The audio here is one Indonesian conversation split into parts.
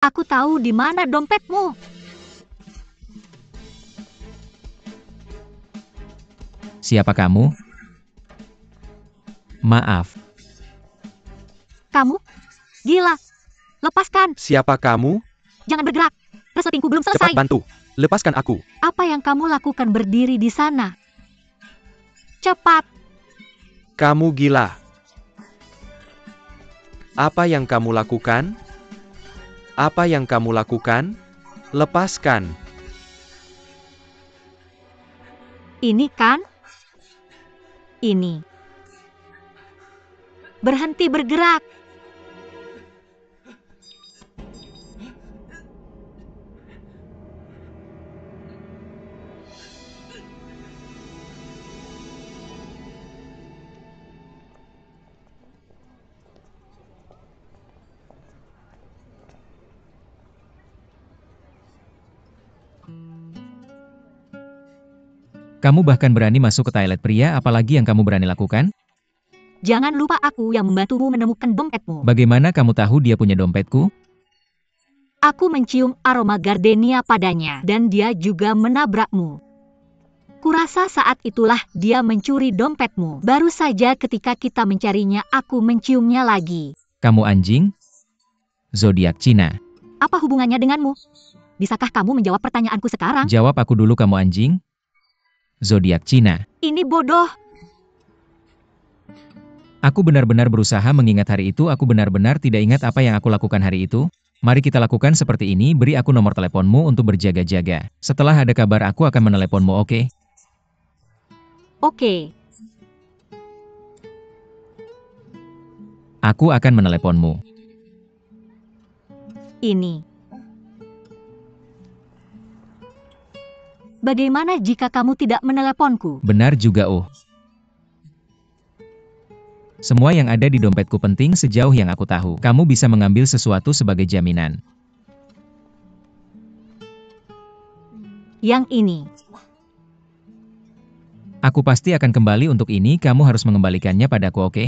Aku tahu di mana dompetmu. Siapa kamu? Maaf. Kamu? Gila. Lepaskan. Siapa kamu? Jangan bergerak. Resletingku belum Cepat selesai. bantu. Lepaskan aku. Apa yang kamu lakukan berdiri di sana? Cepat. Kamu gila. Apa yang kamu lakukan? Apa yang kamu lakukan? Lepaskan. Ini kan? Ini. Berhenti bergerak. Kamu bahkan berani masuk ke toilet pria, apalagi yang kamu berani lakukan? Jangan lupa aku yang membantumu menemukan dompetmu. Bagaimana kamu tahu dia punya dompetku? Aku mencium aroma gardenia padanya dan dia juga menabrakmu. Kurasa saat itulah dia mencuri dompetmu. Baru saja ketika kita mencarinya, aku menciumnya lagi. Kamu anjing? Zodiak Cina. Apa hubungannya denganmu? Bisakah kamu menjawab pertanyaanku sekarang? Jawab aku dulu, kamu anjing. Zodiak Cina. Ini bodoh. Aku benar-benar berusaha mengingat hari itu, aku benar-benar tidak ingat apa yang aku lakukan hari itu. Mari kita lakukan seperti ini, beri aku nomor teleponmu untuk berjaga-jaga. Setelah ada kabar aku akan meneleponmu, oke? Oke. Aku akan meneleponmu. Ini. Bagaimana jika kamu tidak meneleponku? Benar juga, oh. Semua yang ada di dompetku penting sejauh yang aku tahu. Kamu bisa mengambil sesuatu sebagai jaminan. Yang ini. Aku pasti akan kembali untuk ini, kamu harus mengembalikannya padaku, oke?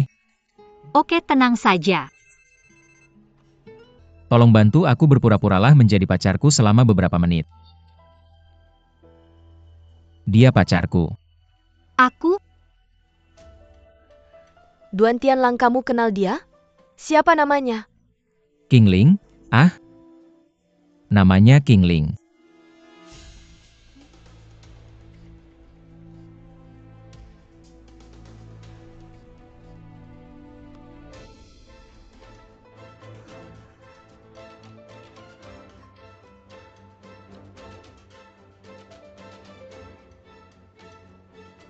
Oke, tenang saja. Tolong bantu aku berpura-puralah menjadi pacarku selama beberapa menit. Dia pacarku. Aku? Duan Tianlang, kamu kenal dia? Siapa namanya? Qingling? Ah? Namanya Qingling.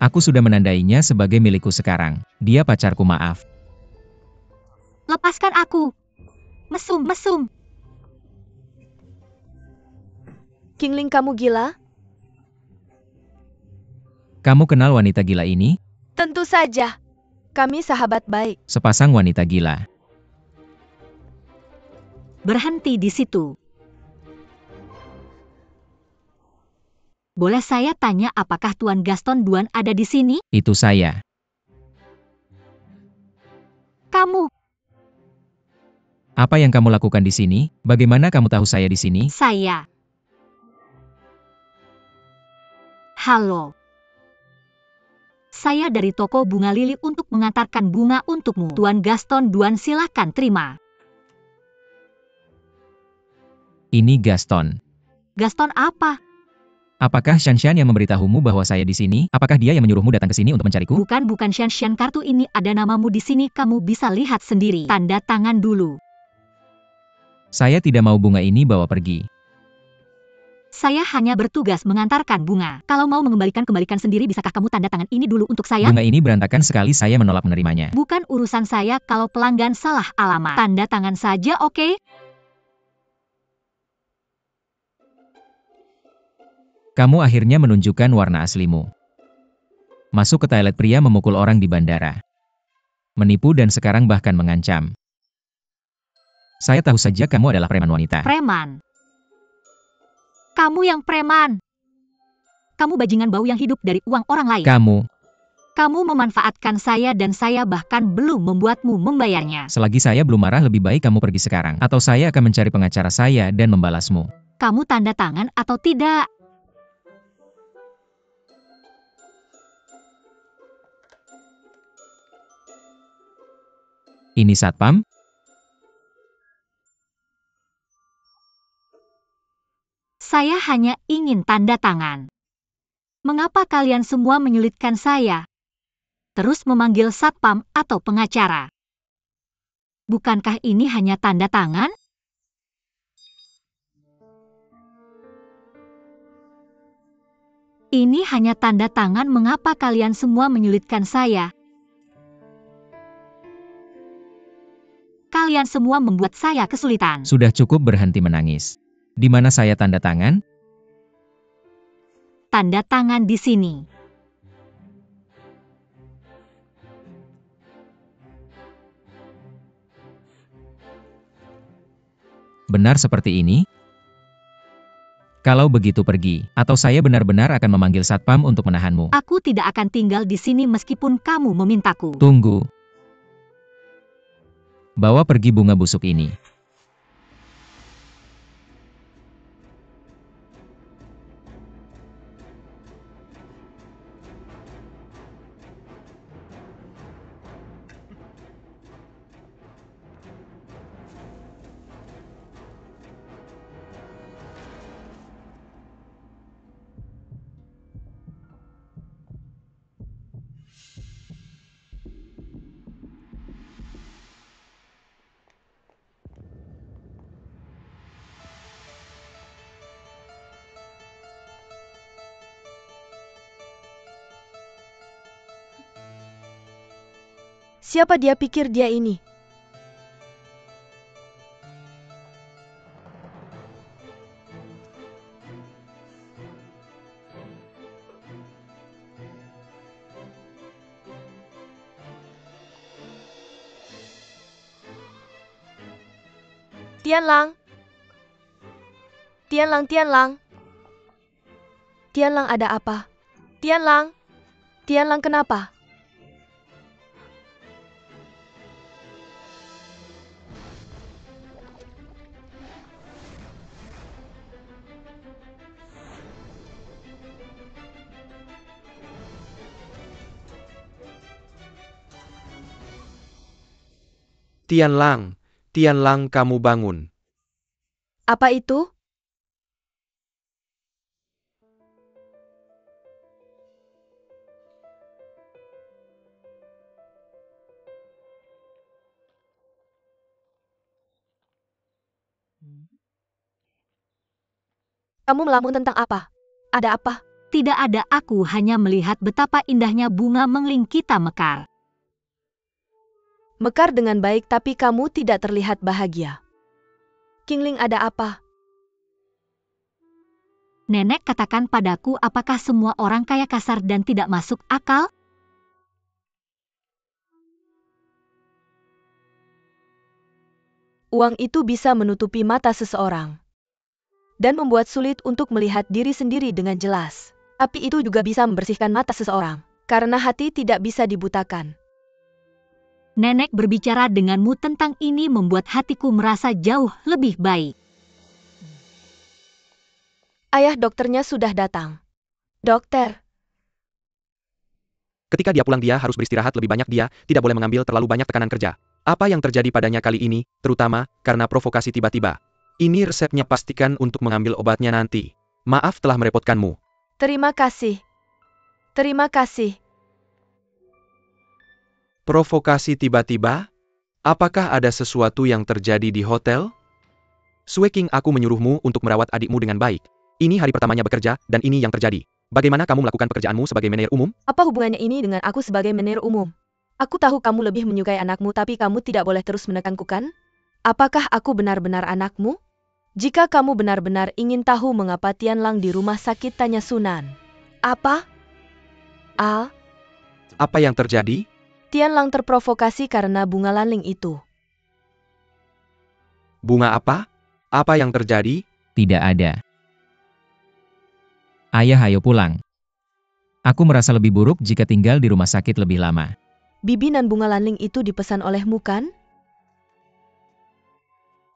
Aku sudah menandainya sebagai milikku sekarang. Dia pacarku, maaf. Lepaskan aku. Mesum, mesum. Qingling, kamu gila? Kamu kenal wanita gila ini? Tentu saja. Kami sahabat baik. Sepasang wanita gila. Berhenti di situ. Boleh saya tanya apakah Tuan Gaston Duan ada di sini? Itu saya. Kamu. Apa yang kamu lakukan di sini? Bagaimana kamu tahu saya di sini? Saya. Halo. Saya dari toko bunga lili untuk mengantarkan bunga untukmu. Tuan Gaston Duan, silakan terima. Ini Gaston. Gaston apa? Apakah Shanshan yang memberitahumu bahwa saya di sini? Apakah dia yang menyuruhmu datang ke sini untuk mencariku? Bukan Shanshan, kartu ini ada namamu di sini, kamu bisa lihat sendiri. Tanda tangan dulu. Saya tidak mau bunga ini bawa pergi. Saya hanya bertugas mengantarkan bunga. Kalau mau kembalikan sendiri, bisakah kamu tanda tangan ini dulu untuk saya? Bunga ini berantakan sekali, saya menolak menerimanya. Bukan urusan saya kalau pelanggan salah alamat. Tanda tangan saja, oke? Kamu akhirnya menunjukkan warna aslimu. Masuk ke toilet pria, memukul orang di bandara. Menipu dan sekarang bahkan mengancam. Saya tahu saja kamu adalah preman wanita. Preman? Kamu yang preman. Kamu bajingan bau yang hidup dari uang orang lain. Kamu. Kamu memanfaatkan saya dan saya bahkan belum membuatmu membayarnya. Selagi saya belum marah, lebih baik kamu pergi sekarang. Atau saya akan mencari pengacara saya dan membalasmu. Kamu tanda tangan atau tidak? Ini satpam? Saya hanya ingin tanda tangan. Mengapa kalian semua menyulitkan saya? Terus memanggil satpam atau pengacara. Bukankah ini hanya tanda tangan? Ini hanya tanda tangan, mengapa kalian semua menyulitkan saya? Kalian semua membuat saya kesulitan. Sudah cukup, berhenti menangis. Di mana saya tanda tangan? Tanda tangan di sini. Benar seperti ini? Kalau begitu pergi, atau saya benar-benar akan memanggil satpam untuk menahanmu. Aku tidak akan tinggal di sini meskipun kamu memintaku. Tunggu. Bawa pergi bunga busuk ini. Siapa dia pikir dia ini? Tianlang. Tianlang, Tianlang. Tianlang, ada apa? Tianlang. Tianlang, kenapa? Tianlang, Tianlang, kamu bangun. Apa itu? Kamu melamun tentang apa? Ada apa? Tidak ada, aku hanya melihat betapa indahnya bunga mengling kita mekar. Mekar dengan baik tapi kamu tidak terlihat bahagia. Qingling, ada apa? Nenek katakan padaku, apakah semua orang kaya kasar dan tidak masuk akal? Uang itu bisa menutupi mata seseorang dan membuat sulit untuk melihat diri sendiri dengan jelas. Tapi itu juga bisa membersihkan mata seseorang, karena hati tidak bisa dibutakan. Nenek berbicara denganmu tentang ini membuat hatiku merasa jauh lebih baik. Ayah, dokternya sudah datang. Dokter. Ketika dia pulang, dia harus beristirahat lebih banyak. Dia tidak boleh mengambil terlalu banyak tekanan kerja. Apa yang terjadi padanya kali ini, terutama karena provokasi tiba-tiba. Ini resepnya, pastikan untuk mengambil obatnya nanti. Maaf telah merepotkanmu. Terima kasih. Terima kasih. Provokasi tiba-tiba? Apakah ada sesuatu yang terjadi di hotel? Sueking, aku menyuruhmu untuk merawat adikmu dengan baik. Ini hari pertamanya bekerja, dan ini yang terjadi. Bagaimana kamu melakukan pekerjaanmu sebagai manajer umum? Apa hubungannya ini dengan aku sebagai manajer umum? Aku tahu kamu lebih menyukai anakmu, tapi kamu tidak boleh terus menekanku, kan? Apakah aku benar-benar anakmu? Jika kamu benar-benar ingin tahu mengapa Tianlang di rumah sakit, tanya Sunan. Apa? Al? Apa yang terjadi? Tianlang terprovokasi karena bunga laling itu. Bunga apa? Apa yang terjadi? Tidak ada. Ayah, ayo pulang. Aku merasa lebih buruk jika tinggal di rumah sakit lebih lama. Bibinan bunga lanling itu dipesan olehmu kan?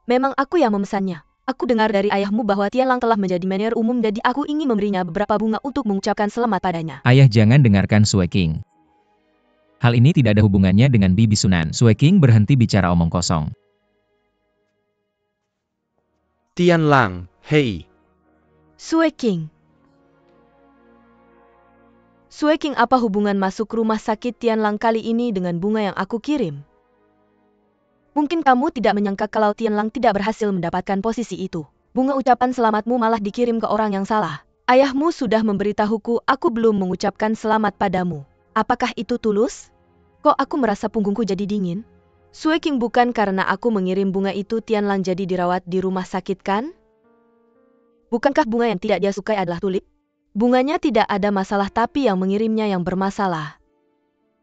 Memang aku yang memesannya. Aku dengar dari ayahmu bahwa Tianlang telah menjadi manajer umum, jadi aku ingin memberinya beberapa bunga untuk mengucapkan selamat padanya. Ayah, jangan dengarkan Sue King. Hal ini tidak ada hubungannya dengan Bibi Sunan. Sue King berhenti bicara omong kosong. Tianlang, hei. Sue King. Sue King, apa hubungan masuk rumah sakit Tianlang kali ini dengan bunga yang aku kirim? Mungkin kamu tidak menyangka kalau Tianlang tidak berhasil mendapatkan posisi itu. Bunga ucapan selamatmu malah dikirim ke orang yang salah. Ayahmu sudah memberitahuku, aku belum mengucapkan selamat padamu. Apakah itu tulus? Kok aku merasa punggungku jadi dingin? Sue King, bukan karena aku mengirim bunga itu Tianlang jadi dirawat di rumah sakit kan? Bukankah bunga yang tidak dia sukai adalah tulip? Bunganya tidak ada masalah, tapi yang mengirimnya yang bermasalah.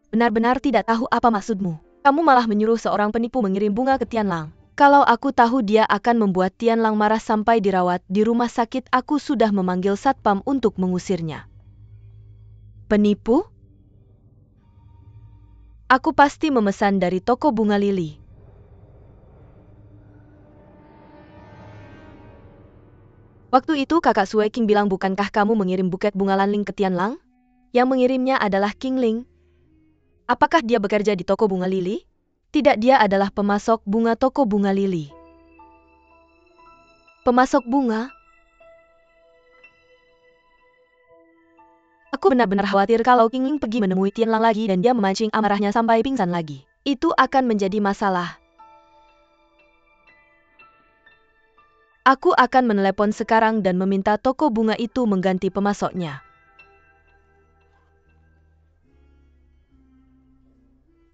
Benar-benar tidak tahu apa maksudmu. Kamu malah menyuruh seorang penipu mengirim bunga ke Tianlang. Kalau aku tahu dia akan membuat Tianlang marah sampai dirawat di rumah sakit, aku sudah memanggil satpam untuk mengusirnya. Penipu? Aku pasti memesan dari toko bunga lili. Waktu itu kakak Sue King bilang, bukankah kamu mengirim buket bunga lanling ke Tianlang? Yang mengirimnya adalah King Ling. Apakah dia bekerja di toko bunga lili? Tidak, dia adalah pemasok bunga toko bunga lili. Pemasok bunga? Aku benar-benar khawatir kalau King Ling pergi menemui Tianlang lagi dan dia memancing amarahnya sampai pingsan lagi. Itu akan menjadi masalah. Aku akan menelepon sekarang dan meminta toko bunga itu mengganti pemasoknya.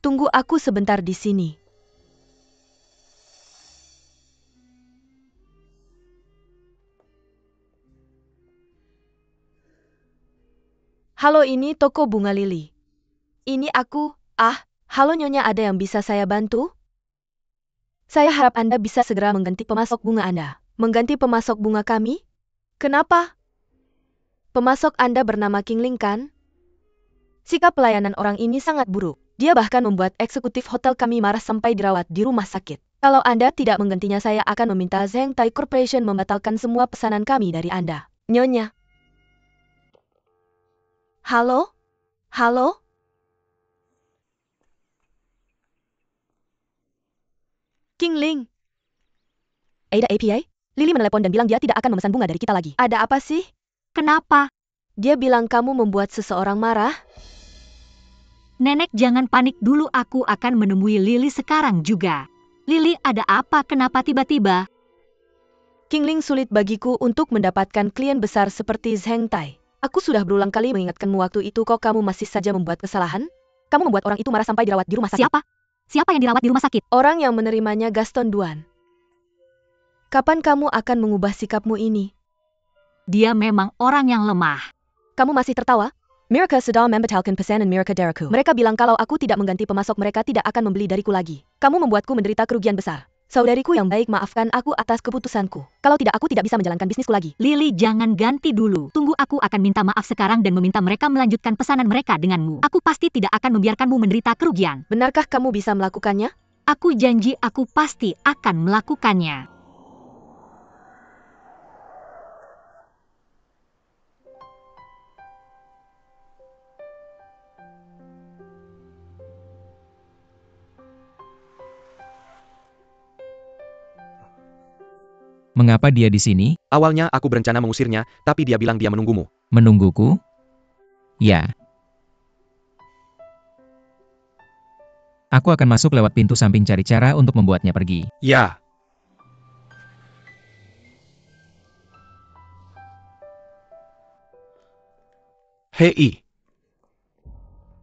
Tunggu aku sebentar di sini. Halo, ini toko bunga lili. Ini aku. Halo Nyonya, ada yang bisa saya bantu? Saya harap Anda bisa segera mengganti pemasok bunga Anda. Mengganti pemasok bunga kami? Kenapa? Pemasok Anda bernama King Ling kan? Sikap pelayanan orang ini sangat buruk. Dia bahkan membuat eksekutif hotel kami marah sampai dirawat di rumah sakit. Kalau Anda tidak menggantinya, saya akan meminta Zheng Tai Corporation membatalkan semua pesanan kami dari Anda. Nyonya. Halo? Halo? King Ling. Ada API? Lily menelepon dan bilang dia tidak akan memesan bunga dari kita lagi. Ada apa sih? Kenapa? Dia bilang kamu membuat seseorang marah. Nenek, jangan panik dulu, aku akan menemui Lily sekarang juga. Lily, ada apa? Kenapa tiba-tiba? King Ling, sulit bagiku untuk mendapatkan klien besar seperti Zheng Tai. Aku sudah berulang kali mengingatkanmu waktu itu, kok kamu masih saja membuat kesalahan? Kamu membuat orang itu marah sampai dirawat di rumah sakit. Siapa? Siapa yang dirawat di rumah sakit? Orang yang menerimanya Gaston Duan. Kapan kamu akan mengubah sikapmu ini? Dia memang orang yang lemah. Kamu masih tertawa? Mereka sudah membatalkan pesanan mereka dariku. Mereka bilang kalau aku tidak mengganti pemasok, mereka tidak akan membeli dariku lagi. Kamu membuatku menderita kerugian besar. Saudariku yang baik, maafkan aku atas keputusanku. Kalau tidak, aku tidak bisa menjalankan bisnisku lagi. Lily, jangan ganti dulu. Tunggu, aku akan minta maaf sekarang dan meminta mereka melanjutkan pesanan mereka denganmu. Aku pasti tidak akan membiarkanmu menderita kerugian. Benarkah kamu bisa melakukannya? Aku janji aku pasti akan melakukannya. Mengapa dia di sini? Awalnya aku berencana mengusirnya, tapi dia bilang dia menunggumu. Menungguku? Ya. Aku akan masuk lewat pintu samping, cari cara untuk membuatnya pergi. Ya. Hei.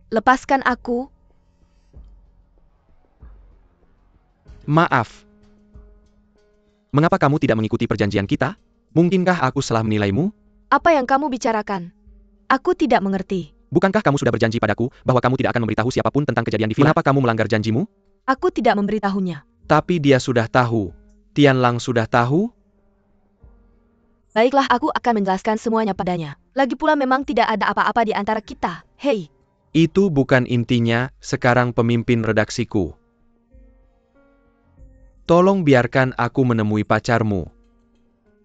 Lepaskan aku. Maaf. Mengapa kamu tidak mengikuti perjanjian kita? Mungkinkah aku salah menilaimu? Apa yang kamu bicarakan? Aku tidak mengerti. Bukankah kamu sudah berjanji padaku bahwa kamu tidak akan memberitahu siapapun tentang kejadian di villa? Kenapa kamu melanggar janjimu? Aku tidak memberitahunya. Tapi dia sudah tahu. Tianlang sudah tahu? Baiklah, aku akan menjelaskan semuanya padanya. Lagi pula memang tidak ada apa-apa di antara kita. Hei, Itu bukan intinya, sekarang pemimpin redaksiku. Tolong biarkan aku menemui pacarmu.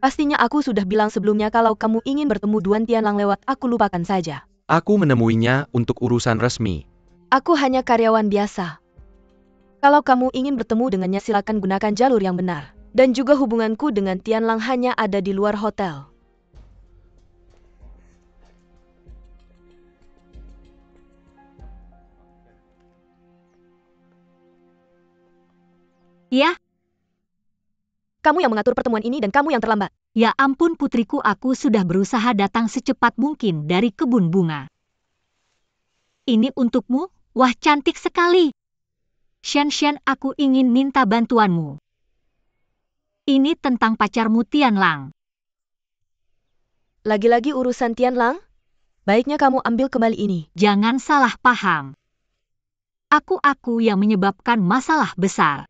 pastinya aku sudah bilang sebelumnya kalau kamu ingin bertemu Duan Tianlang lewat aku, lupakan saja. Aku menemuinya untuk urusan resmi. Aku hanya karyawan biasa. Kalau kamu ingin bertemu dengannya, silakan gunakan jalur yang benar. Dan juga hubunganku dengan Tianlang hanya ada di luar hotel. Ya, Kamu yang mengatur pertemuan ini dan kamu yang terlambat. ya ampun putriku, aku sudah berusaha datang secepat mungkin dari kebun bunga. Ini untukmu, wah cantik sekali. Shen, aku ingin minta bantuanmu. Ini tentang pacarmu Tianlang. Lagi-lagi urusan Tianlang? Baiknya kamu ambil kembali ini. Jangan salah paham. Aku yang menyebabkan masalah besar.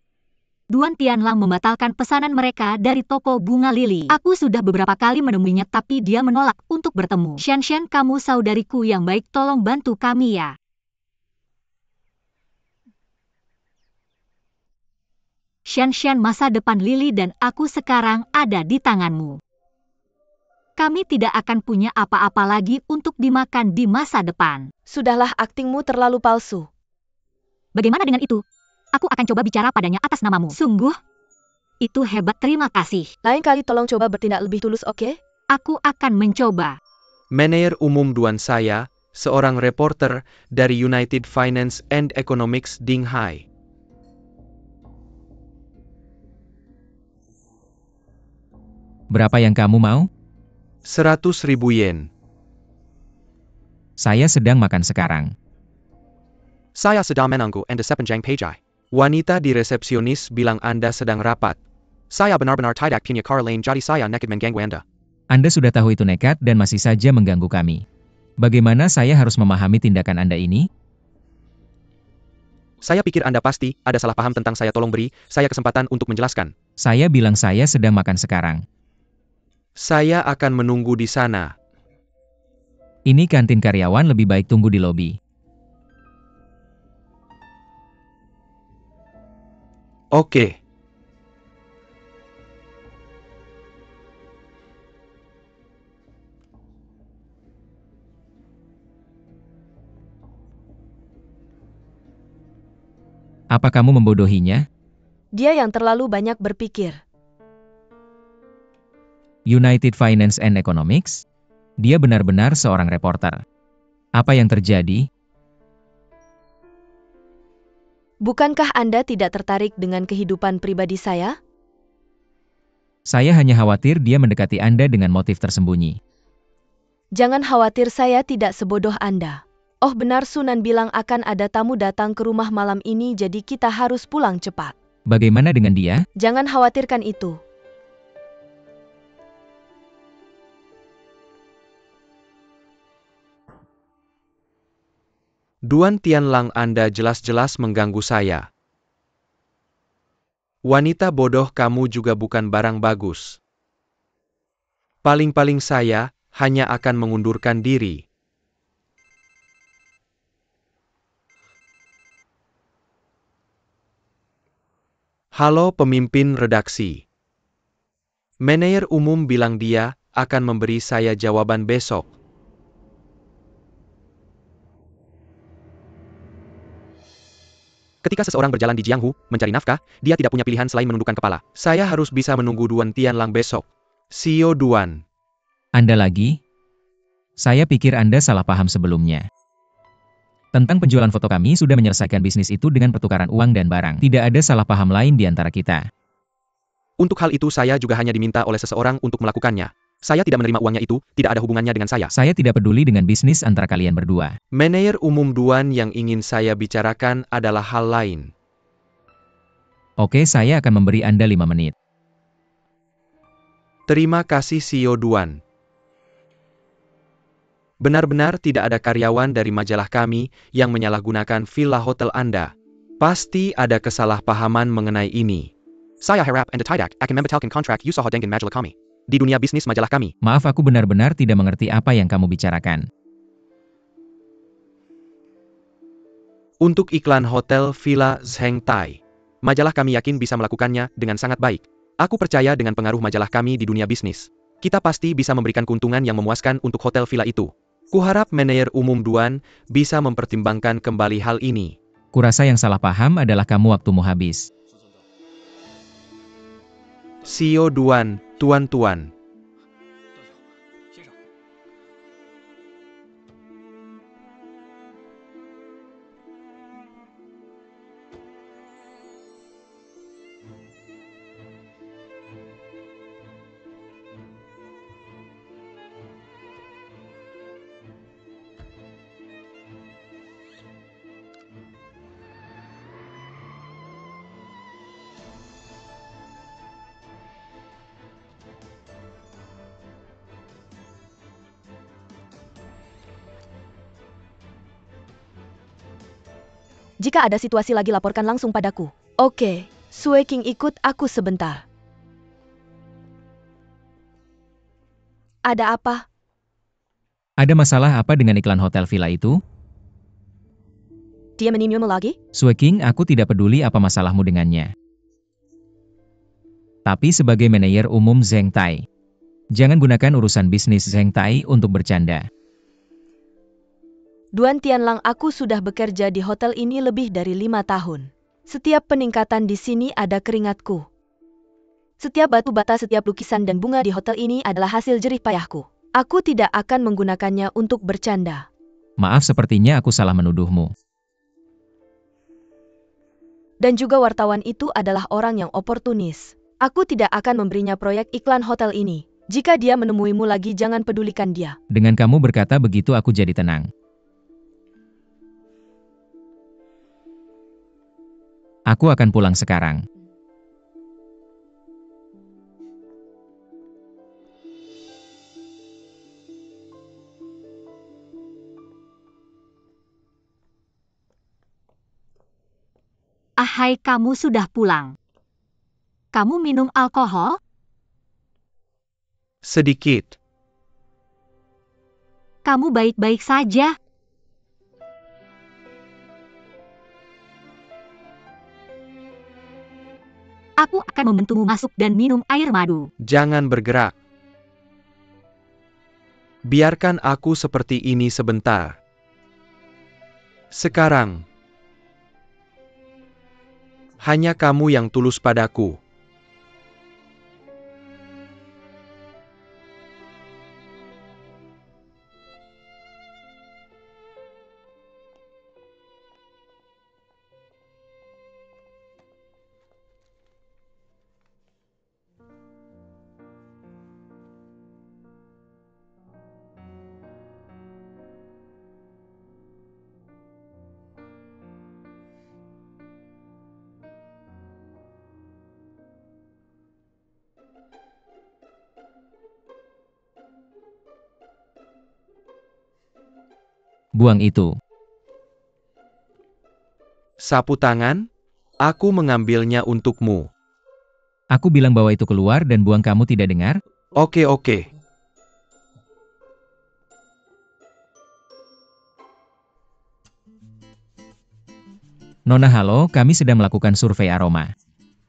Duan Tianlang membatalkan pesanan mereka dari toko bunga lili. Aku sudah beberapa kali menemuinya tapi dia menolak untuk bertemu. Shen, kamu saudariku yang baik, tolong bantu kami ya. Shen, masa depan Lily dan aku sekarang ada di tanganmu. Kami tidak akan punya apa-apa lagi untuk dimakan di masa depan. Sudahlah, aktingmu terlalu palsu. Bagaimana dengan itu? Aku akan coba bicara padanya atas namamu. Sungguh? Itu hebat, terima kasih. Lain kali tolong coba bertindak lebih tulus, oke? Aku akan mencoba. Manajer umum Duan saya, seorang reporter dari United Finance and Economics Ding Hai. Berapa yang kamu mau? 100.000 yen. Saya sedang makan sekarang. Saya sedang menunggu Anda sepanjang pagi. Wanita di resepsionis bilang Anda sedang rapat. Saya benar-benar tidak punya cara lain, jadi saya nekat mengganggu Anda. Anda sudah tahu itu nekat dan masih saja mengganggu kami. Bagaimana saya harus memahami tindakan Anda ini? Saya pikir Anda pasti ada salah paham tentang saya, tolong beri saya kesempatan untuk menjelaskan. Saya bilang saya sedang makan sekarang. Saya akan menunggu di sana. Ini kantin karyawan, lebih baik tunggu di lobi. Oke. Apa kamu membodohinya? Dia yang terlalu banyak berpikir. United Finance and Economics? Dia benar-benar seorang reporter. Apa yang terjadi? Bukankah Anda tidak tertarik dengan kehidupan pribadi saya? Saya hanya khawatir dia mendekati Anda dengan motif tersembunyi. Jangan khawatir, saya tidak sebodoh Anda. Oh benar, Sunan bilang akan ada tamu datang ke rumah malam ini, jadi kita harus pulang cepat. Bagaimana dengan dia? Jangan khawatirkan itu. Duan Tianlang, Anda jelas-jelas mengganggu saya. Wanita bodoh, kamu juga bukan barang bagus. Paling-paling saya hanya akan mengundurkan diri. Halo pemimpin redaksi. Manajer umum bilang dia akan memberi saya jawaban besok. Ketika seseorang berjalan di Jianghu, mencari nafkah, dia tidak punya pilihan selain menundukkan kepala. Saya harus bisa menunggu Duan Tianlang besok. Sio Duan. Anda lagi? Saya pikir Anda salah paham sebelumnya. Tentang penjualan foto, kami sudah menyelesaikan bisnis itu dengan pertukaran uang dan barang. Tidak ada salah paham lain di antara kita. Untuk hal itu saya juga hanya diminta oleh seseorang untuk melakukannya. Saya tidak menerima uangnya itu, tidak ada hubungannya dengan saya. Saya tidak peduli dengan bisnis antara kalian berdua. Manajer umum Duan yang ingin saya bicarakan adalah hal lain. Oke, saya akan memberi Anda 5 menit. Terima kasih Sio Duan. Benar-benar tidak ada karyawan dari majalah kami yang menyalahgunakan villa hotel Anda. Pasti ada kesalahpahaman mengenai ini. Saya harap Anda tidak akan membatalkan kontrak usaha dengan majalah kami. di dunia bisnis majalah kami. Maaf, aku benar-benar tidak mengerti apa yang kamu bicarakan. Untuk iklan Hotel Villa Zhengtai, majalah kami yakin bisa melakukannya dengan sangat baik. Aku percaya dengan pengaruh majalah kami di dunia bisnis. Kita pasti bisa memberikan keuntungan yang memuaskan untuk hotel villa itu. Kuharap manajer umum Duan bisa mempertimbangkan kembali hal ini. Kurasa yang salah paham adalah kamu, waktumu habis. CEO Duan, tuan-tuan. Jika ada situasi lagi laporkan langsung padaku. Oke, Sue King ikut aku sebentar. Ada apa? Ada masalah apa dengan iklan hotel villa itu? Dia menimbulmu lagi? Sue King, aku tidak peduli apa masalahmu dengannya. Tapi sebagai manajer umum Zhengtai, jangan gunakan urusan bisnis Zhengtai untuk bercanda. Duan Tianlang, aku sudah bekerja di hotel ini lebih dari 5 tahun. Setiap peningkatan di sini ada keringatku. Setiap batu bata, setiap lukisan dan bunga di hotel ini adalah hasil jerih payahku. Aku tidak akan menggunakannya untuk bercanda. Maaf, sepertinya aku salah menuduhmu. Dan juga wartawan itu adalah orang yang oportunis. Aku tidak akan memberinya proyek iklan hotel ini. Jika dia menemuimu lagi, jangan pedulikan dia. Dengan kamu berkata begitu, aku jadi tenang. Aku akan pulang sekarang. Ahai, kamu sudah pulang. Kamu minum alkohol? Sedikit. Kamu baik-baik saja? Aku akan membantumu masuk dan minum air madu. Jangan bergerak. Biarkan aku seperti ini sebentar. Sekarang, hanya kamu yang tulus padaku. Buang itu. Sapu tangan, aku mengambilnya untukmu. Aku bilang bahwa itu keluar dan buang, kamu tidak dengar? Oke, oke. Nona, halo, kami sedang melakukan survei aroma.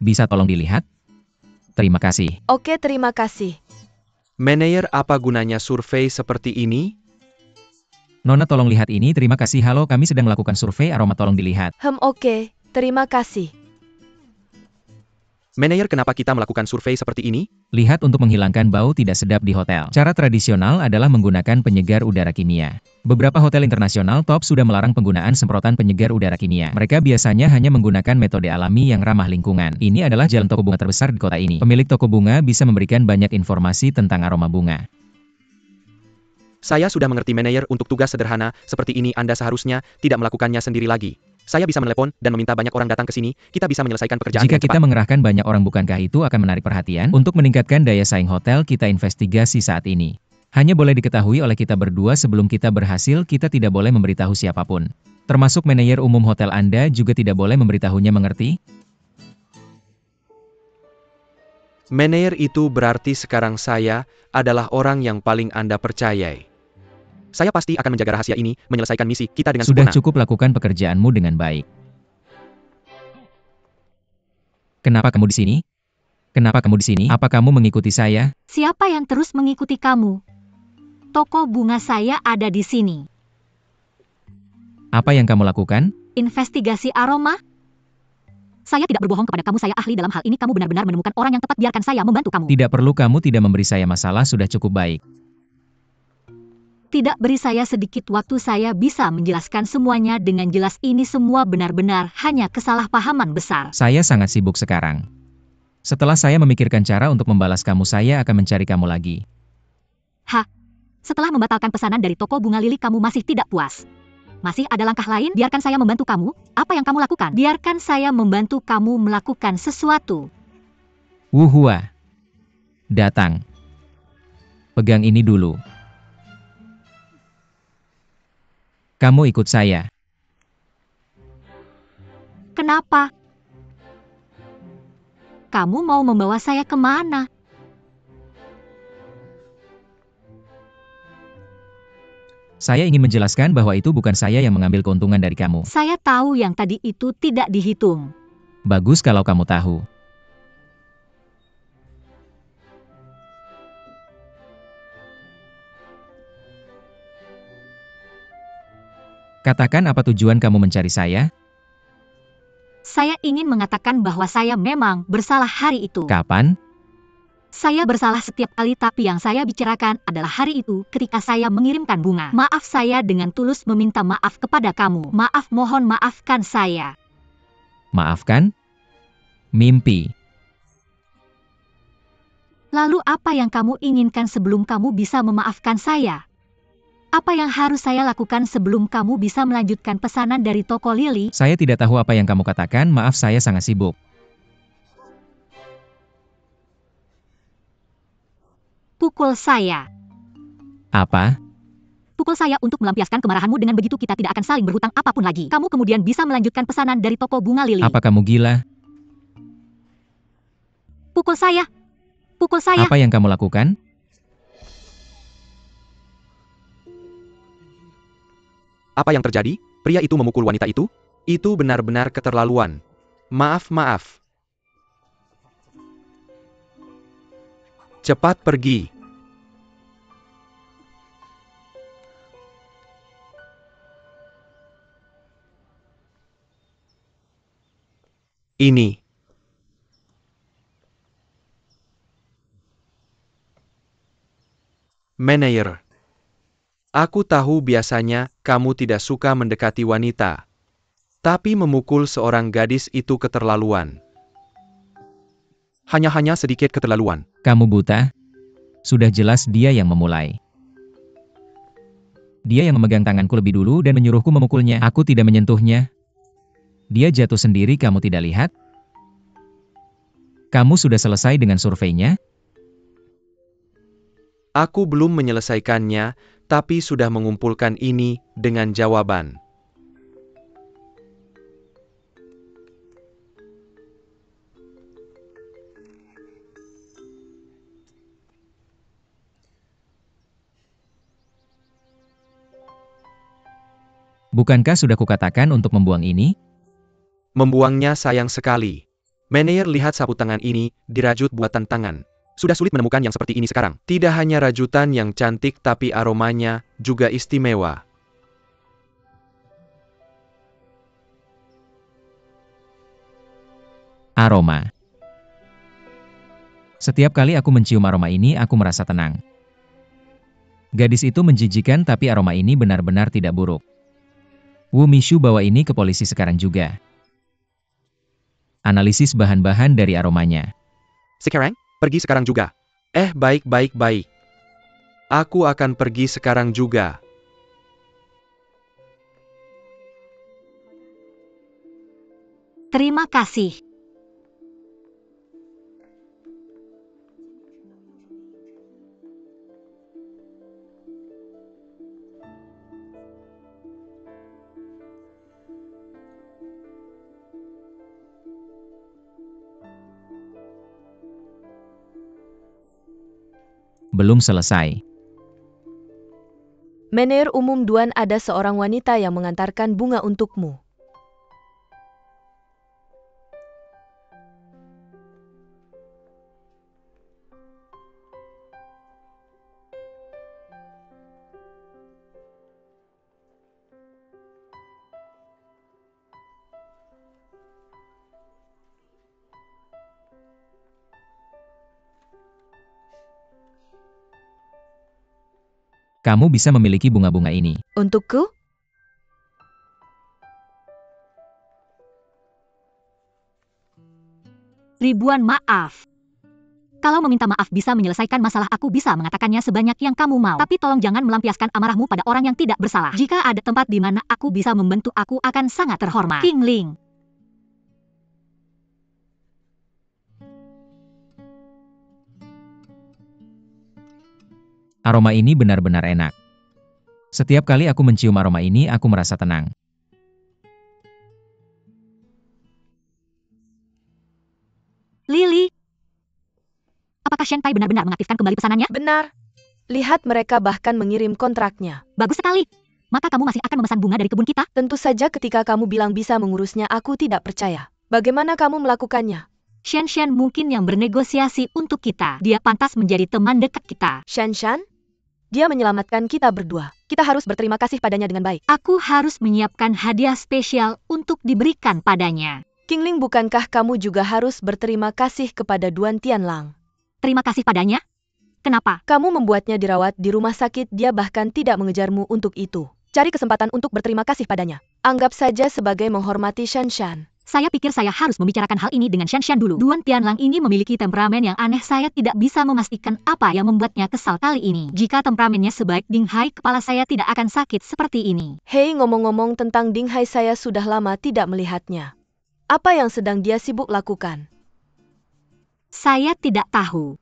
Bisa tolong dilihat? Terima kasih. Oke, terima kasih. Manajer, apa gunanya survei seperti ini? Nona, tolong lihat ini, terima kasih. Halo, kami sedang melakukan survei aroma, tolong dilihat. Oke, terima kasih. Manajer, kenapa kita melakukan survei seperti ini? Lihat untuk menghilangkan bau tidak sedap di hotel. Cara tradisional adalah menggunakan penyegar udara kimia. Beberapa hotel internasional top sudah melarang penggunaan semprotan penyegar udara kimia. Mereka biasanya hanya menggunakan metode alami yang ramah lingkungan. Ini adalah jalan toko bunga terbesar di kota ini. Pemilik toko bunga bisa memberikan banyak informasi tentang aroma bunga. Saya sudah mengerti, manajer. Untuk tugas sederhana seperti ini Anda seharusnya tidak melakukannya sendiri lagi. Saya bisa menelepon dan meminta banyak orang datang ke sini. Kita bisa menyelesaikan pekerjaan Jika dengan kita cepat. mengerahkan banyak orang, bukankah itu akan menarik perhatian? Untuk meningkatkan daya saing hotel, kita investigasi saat ini. Hanya boleh diketahui oleh kita berdua. Sebelum kita berhasil, kita tidak boleh memberitahu siapapun. Termasuk manajer umum hotel Anda juga tidak boleh memberitahunya, mengerti? Meneer itu berarti sekarang saya adalah orang yang paling Anda percayai. Saya pasti akan menjaga rahasia ini, menyelesaikan misi kita dengan Sudah sempurna. cukup lakukan pekerjaanmu dengan baik. Kenapa kamu di sini? Kenapa kamu di sini? Apa kamu mengikuti saya? Siapa yang terus mengikuti kamu? Toko bunga saya ada di sini. Apa yang kamu lakukan? Investigasi aroma? Saya tidak berbohong kepada kamu, saya ahli dalam hal ini. Kamu benar-benar menemukan orang yang tepat, biarkan saya membantu kamu. Tidak perlu, kamu tidak memberi saya masalah, sudah cukup baik. Tidak beri saya sedikit waktu, saya bisa menjelaskan semuanya dengan jelas. Ini semua benar-benar hanya kesalahpahaman besar. Saya sangat sibuk sekarang. Setelah saya memikirkan cara untuk membalas kamu, saya akan mencari kamu lagi. Setelah membatalkan pesanan dari toko bunga lili, kamu masih tidak puas? Masih ada langkah lain? Biarkan saya membantu kamu. Apa yang kamu lakukan? Biarkan saya membantu kamu melakukan sesuatu. Wuhua. Datang. Pegang ini dulu. Kamu ikut saya. Kenapa? Kamu mau membawa saya kemana? Saya ingin menjelaskan bahwa itu bukan saya yang mengambil keuntungan dari kamu. Saya tahu yang tadi itu tidak dihitung. Bagus kalau kamu tahu. Katakan apa tujuan kamu mencari saya? Saya ingin mengatakan bahwa saya memang bersalah hari itu. Kapan? Saya bersalah setiap kali, tapi yang saya bicarakan adalah hari itu ketika saya mengirimkan bunga. Maaf, saya dengan tulus meminta maaf kepada kamu. Maaf, mohon maafkan saya. Maafkan? Mimpi. Lalu apa yang kamu inginkan sebelum kamu bisa memaafkan saya? Apa yang harus saya lakukan sebelum kamu bisa melanjutkan pesanan dari toko lili? Saya tidak tahu apa yang kamu katakan, maaf saya sangat sibuk. Pukul saya. Apa? Pukul saya untuk melampiaskan kemarahanmu, dengan begitu kita tidak akan saling berhutang apapun lagi. Kamu kemudian bisa melanjutkan pesanan dari toko bunga lili. Apa kamu gila? Pukul saya. Pukul saya. Apa yang kamu lakukan? Apa yang terjadi? Pria itu memukul wanita itu? Itu benar-benar keterlaluan. Maaf. Cepat pergi. Ini. Meneer. Aku tahu biasanya kamu tidak suka mendekati wanita. Tapi memukul seorang gadis itu keterlaluan. Hanya sedikit keterlaluan. Kamu buta? Sudah jelas dia yang memulai. Dia yang memegang tanganku lebih dulu dan menyuruhku memukulnya. Aku tidak menyentuhnya. Dia jatuh sendiri, kamu tidak lihat? Kamu sudah selesai dengan surveinya? Aku belum menyelesaikannya, tapi sudah mengumpulkan ini dengan jawaban. Bukankah sudah kukatakan untuk membuang ini? Membuangnya sayang sekali. Meneer, lihat sapu tangan ini, dirajut buatan tangan. Sudah sulit menemukan yang seperti ini sekarang. Tidak hanya rajutan yang cantik, tapi aromanya juga istimewa. Aroma. Setiap kali aku mencium aroma ini, aku merasa tenang. Gadis itu menjijikan, tapi aroma ini benar-benar tidak buruk. Wu Mishu bawa ini ke polisi sekarang juga. Analisis bahan-bahan dari aromanya. Sekarang? Pergi sekarang juga. Baik. Aku akan pergi sekarang juga. Terima kasih. Belum selesai. Menir umum Duan, ada seorang wanita yang mengantarkan bunga untukmu. Kamu bisa memiliki bunga-bunga ini. Untukku? Ribuan maaf. Kalau meminta maaf bisa menyelesaikan masalah, aku bisa mengatakannya sebanyak yang kamu mau. Tapi tolong jangan melampiaskan amarahmu pada orang yang tidak bersalah. Jika ada tempat di mana aku bisa membantu, aku akan sangat terhormat. King Ling. Aroma ini benar-benar enak. Setiap kali aku mencium aroma ini, aku merasa tenang. Lily. Apakah Shanghai benar-benar mengaktifkan kembali pesanannya? Benar. Lihat, mereka bahkan mengirim kontraknya. Bagus sekali. Maka kamu masih akan memesan bunga dari kebun kita? Tentu saja, ketika kamu bilang bisa mengurusnya, aku tidak percaya. Bagaimana kamu melakukannya? Shen mungkin yang bernegosiasi untuk kita. Dia pantas menjadi teman dekat kita. Shen? Dia menyelamatkan kita berdua. Kita harus berterima kasih padanya dengan baik. Aku harus menyiapkan hadiah spesial untuk diberikan padanya. King Ling, bukankah kamu juga harus berterima kasih kepada Duan Tianlang? Terima kasih padanya? Kenapa? Kamu membuatnya dirawat di rumah sakit, dia bahkan tidak mengejarmu untuk itu. Cari kesempatan untuk berterima kasih padanya. Anggap saja sebagai menghormati Shen. Saya pikir saya harus membicarakan hal ini dengan Shen dulu. Duan Tianlang ini memiliki temperamen yang aneh. Saya tidak bisa memastikan apa yang membuatnya kesal kali ini. Jika temperamennya sebaik Ding Hai, kepala saya tidak akan sakit seperti ini. Hei, ngomong-ngomong tentang Ding Hai, saya sudah lama tidak melihatnya. Apa yang sedang dia sibuk lakukan? Saya tidak tahu.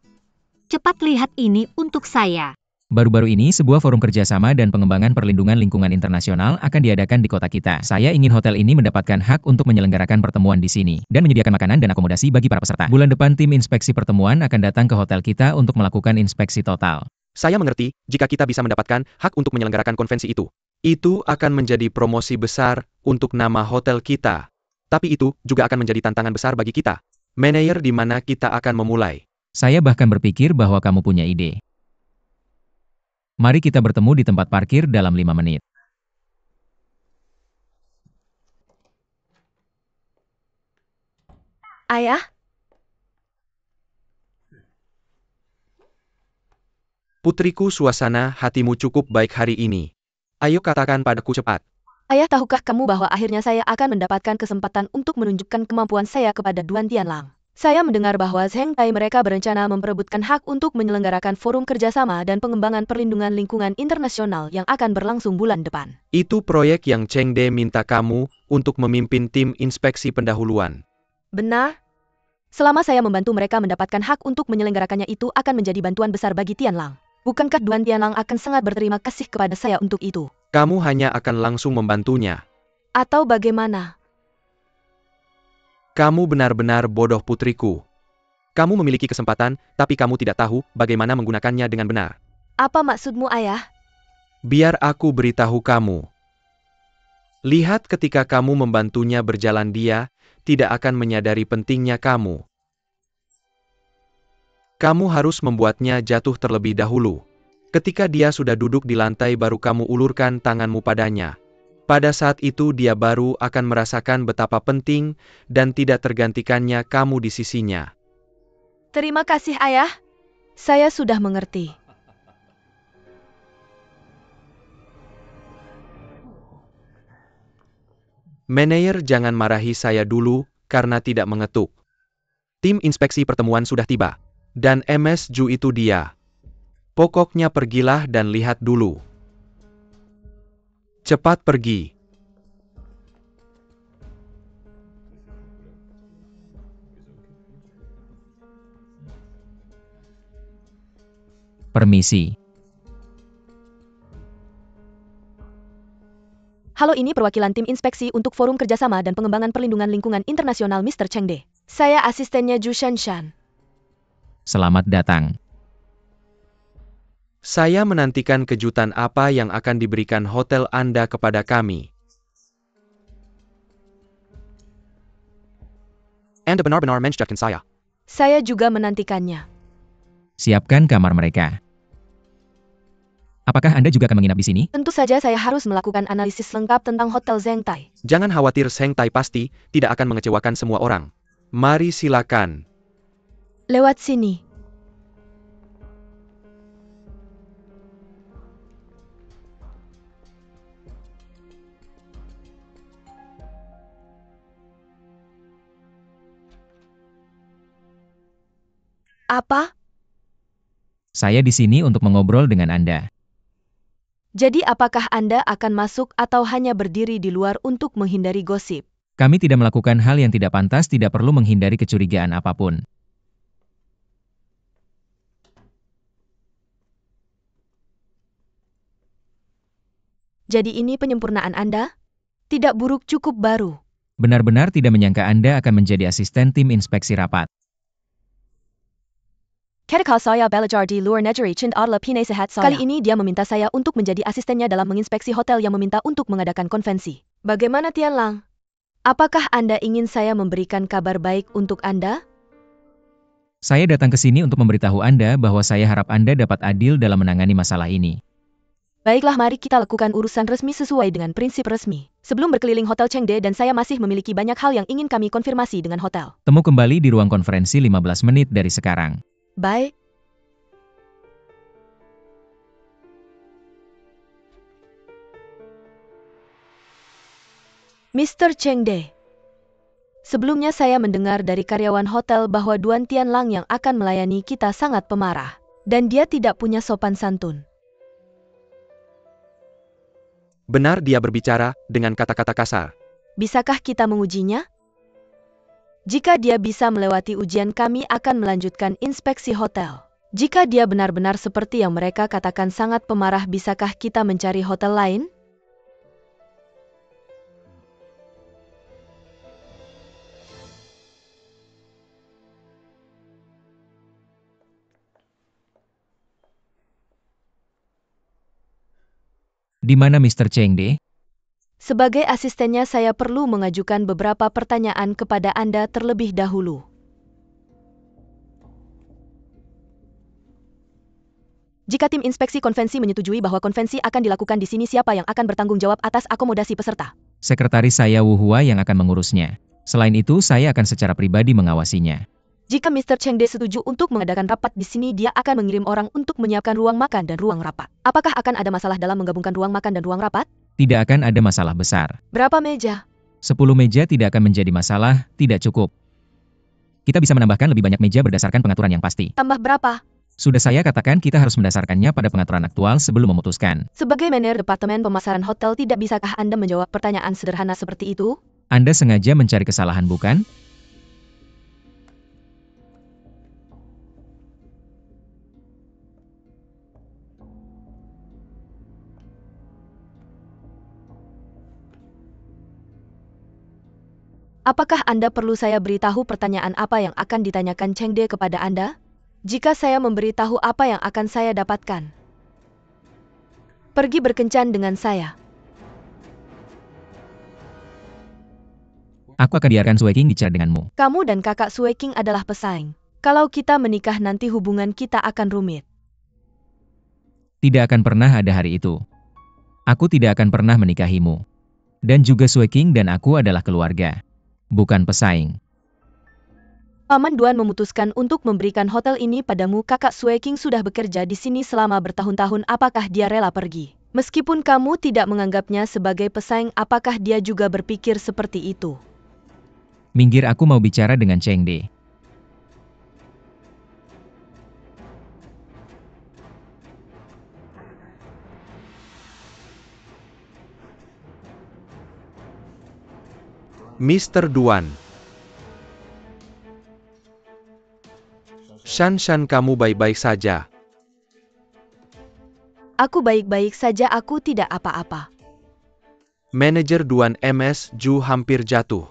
Cepat lihat ini untuk saya. Baru-baru ini, sebuah forum kerjasama dan pengembangan perlindungan lingkungan internasional akan diadakan di kota kita. Saya ingin hotel ini mendapatkan hak untuk menyelenggarakan pertemuan di sini, dan menyediakan makanan dan akomodasi bagi para peserta. Bulan depan tim inspeksi pertemuan akan datang ke hotel kita untuk melakukan inspeksi total. Saya mengerti, jika kita bisa mendapatkan hak untuk menyelenggarakan konvensi itu. Itu akan menjadi promosi besar untuk nama hotel kita. Tapi itu juga akan menjadi tantangan besar bagi kita. Manajer, di mana kita akan memulai? Saya bahkan berpikir bahwa kamu punya ide. Mari kita bertemu di tempat parkir dalam 5 menit. Ayah? Putriku, suasana hatimu cukup baik hari ini. Ayo katakan padaku cepat. Ayah, tahukah kamu bahwa akhirnya saya akan mendapatkan kesempatan untuk menunjukkan kemampuan saya kepada Duan Tianlang? Saya mendengar bahwa Shanghai mereka berencana memperebutkan hak untuk menyelenggarakan forum kerjasama dan pengembangan perlindungan lingkungan internasional yang akan berlangsung bulan depan. Itu proyek yang Chengde minta kamu untuk memimpin tim inspeksi pendahuluan. Benar? Selama saya membantu mereka mendapatkan hak untuk menyelenggarakannya, itu akan menjadi bantuan besar bagi Tianlang. Bukankah Duan Tianlang akan sangat berterima kasih kepada saya untuk itu? Kamu hanya akan langsung membantunya. Atau bagaimana? Kamu benar-benar bodoh, putriku. Kamu memiliki kesempatan, tapi kamu tidak tahu bagaimana menggunakannya dengan benar. Apa maksudmu, Ayah? Biar aku beritahu kamu. Lihat, ketika kamu membantunya berjalan, dia tidak akan menyadari pentingnya kamu. Kamu harus membuatnya jatuh terlebih dahulu. Ketika dia sudah duduk di lantai, baru kamu ulurkan tanganmu padanya. Pada saat itu dia baru akan merasakan betapa penting dan tidak tergantikannya kamu di sisinya. Terima kasih, Ayah. Saya sudah mengerti. Manajer, jangan marahi saya dulu karena tidak mengetuk. Tim inspeksi pertemuan sudah tiba. Dan MS Ju itu dia. Pokoknya pergilah dan lihat dulu. Cepat pergi. Permisi. Halo, ini perwakilan tim inspeksi untuk forum kerjasama dan pengembangan perlindungan lingkungan internasional Mr. Chengde. Saya asistennya Ju Shan. Selamat datang. Saya menantikan kejutan apa yang akan diberikan hotel Anda kepada kami. Anda benar-benar menjadikan saya. Saya juga menantikannya. Siapkan kamar mereka. Apakah Anda juga akan menginap di sini? Tentu saja saya harus melakukan analisis lengkap tentang Hotel Zengtai. Jangan khawatir, Zengtai pasti tidak akan mengecewakan semua orang. Mari silakan. Lewat sini. Apa? Saya di sini untuk mengobrol dengan Anda. Jadi apakah Anda akan masuk atau hanya berdiri di luar untuk menghindari gosip? Kami tidak melakukan hal yang tidak pantas, tidak perlu menghindari kecurigaan apapun. Jadi ini penyempurnaan Anda? Tidak buruk, cukup baru. Benar-benar tidak menyangka Anda akan menjadi asisten tim inspeksi rapat. Ketika saya belajar di luar negeri, Chind adalah penasehat saya. Kali ini dia meminta saya untuk menjadi asistennya dalam menginspeksi hotel yang meminta untuk mengadakan konvensi. Bagaimana Tian Lang? Apakah Anda ingin saya memberikan kabar baik untuk Anda? Saya datang ke sini untuk memberitahu Anda bahwa saya harap Anda dapat adil dalam menangani masalah ini. Baiklah, mari kita lakukan urusan resmi sesuai dengan prinsip resmi. Sebelum berkeliling Hotel Chengde dan saya masih memiliki banyak hal yang ingin kami konfirmasi dengan hotel. Temu kembali di ruang konferensi 15 menit dari sekarang. Baik. Mr. Chengde. Sebelumnya saya mendengar dari karyawan hotel bahwa Duan Tian Lang yang akan melayani kita sangat pemarah. Dan dia tidak punya sopan santun. Benar, dia berbicara dengan kata-kata kasar. Bisakah kita mengujinya? Jika dia bisa melewati ujian, kami akan melanjutkan inspeksi hotel. Jika dia benar-benar seperti yang mereka katakan sangat pemarah, bisakah kita mencari hotel lain? Di mana Mr. Chengde? Sebagai asistennya saya perlu mengajukan beberapa pertanyaan kepada Anda terlebih dahulu. Jika tim inspeksi konvensi menyetujui bahwa konvensi akan dilakukan di sini, siapa yang akan bertanggung jawab atas akomodasi peserta? Sekretaris saya Wu Hua yang akan mengurusnya. Selain itu, saya akan secara pribadi mengawasinya. Jika Mr. Chengde setuju untuk mengadakan rapat di sini, dia akan mengirim orang untuk menyiapkan ruang makan dan ruang rapat. Apakah akan ada masalah dalam menggabungkan ruang makan dan ruang rapat? Tidak akan ada masalah besar. Berapa meja? 10 meja tidak akan menjadi masalah, tidak cukup. Kita bisa menambahkan lebih banyak meja berdasarkan pengaturan yang pasti. Tambah berapa? Sudah saya katakan kita harus mendasarkannya pada pengaturan aktual sebelum memutuskan. Sebagai manajer Departemen Pemasaran Hotel, tidak bisakah Anda menjawab pertanyaan sederhana seperti itu? Anda sengaja mencari kesalahan, bukan? Apakah Anda perlu saya beritahu pertanyaan apa yang akan ditanyakan Chengde kepada Anda? Jika saya memberitahu apa yang akan saya dapatkan, pergi berkencan dengan saya. Aku akan biarkan Sue King bicara denganmu. Kamu dan kakak Sue King adalah pesaing. Kalau kita menikah nanti hubungan kita akan rumit. Tidak akan pernah ada hari itu. Aku tidak akan pernah menikahimu. Dan juga Sue King dan aku adalah keluarga. Bukan pesaing. Paman Duan memutuskan untuk memberikan hotel ini padamu. Kakak Sue King sudah bekerja di sini selama bertahun-tahun. Apakah dia rela pergi? Meskipun kamu tidak menganggapnya sebagai pesaing, apakah dia juga berpikir seperti itu? Minggir, aku mau bicara dengan Chengde. Mr. Duan. Shan, kamu baik-baik saja. Aku baik-baik saja, aku tidak apa-apa. Manajer Duan MS Ju hampir jatuh.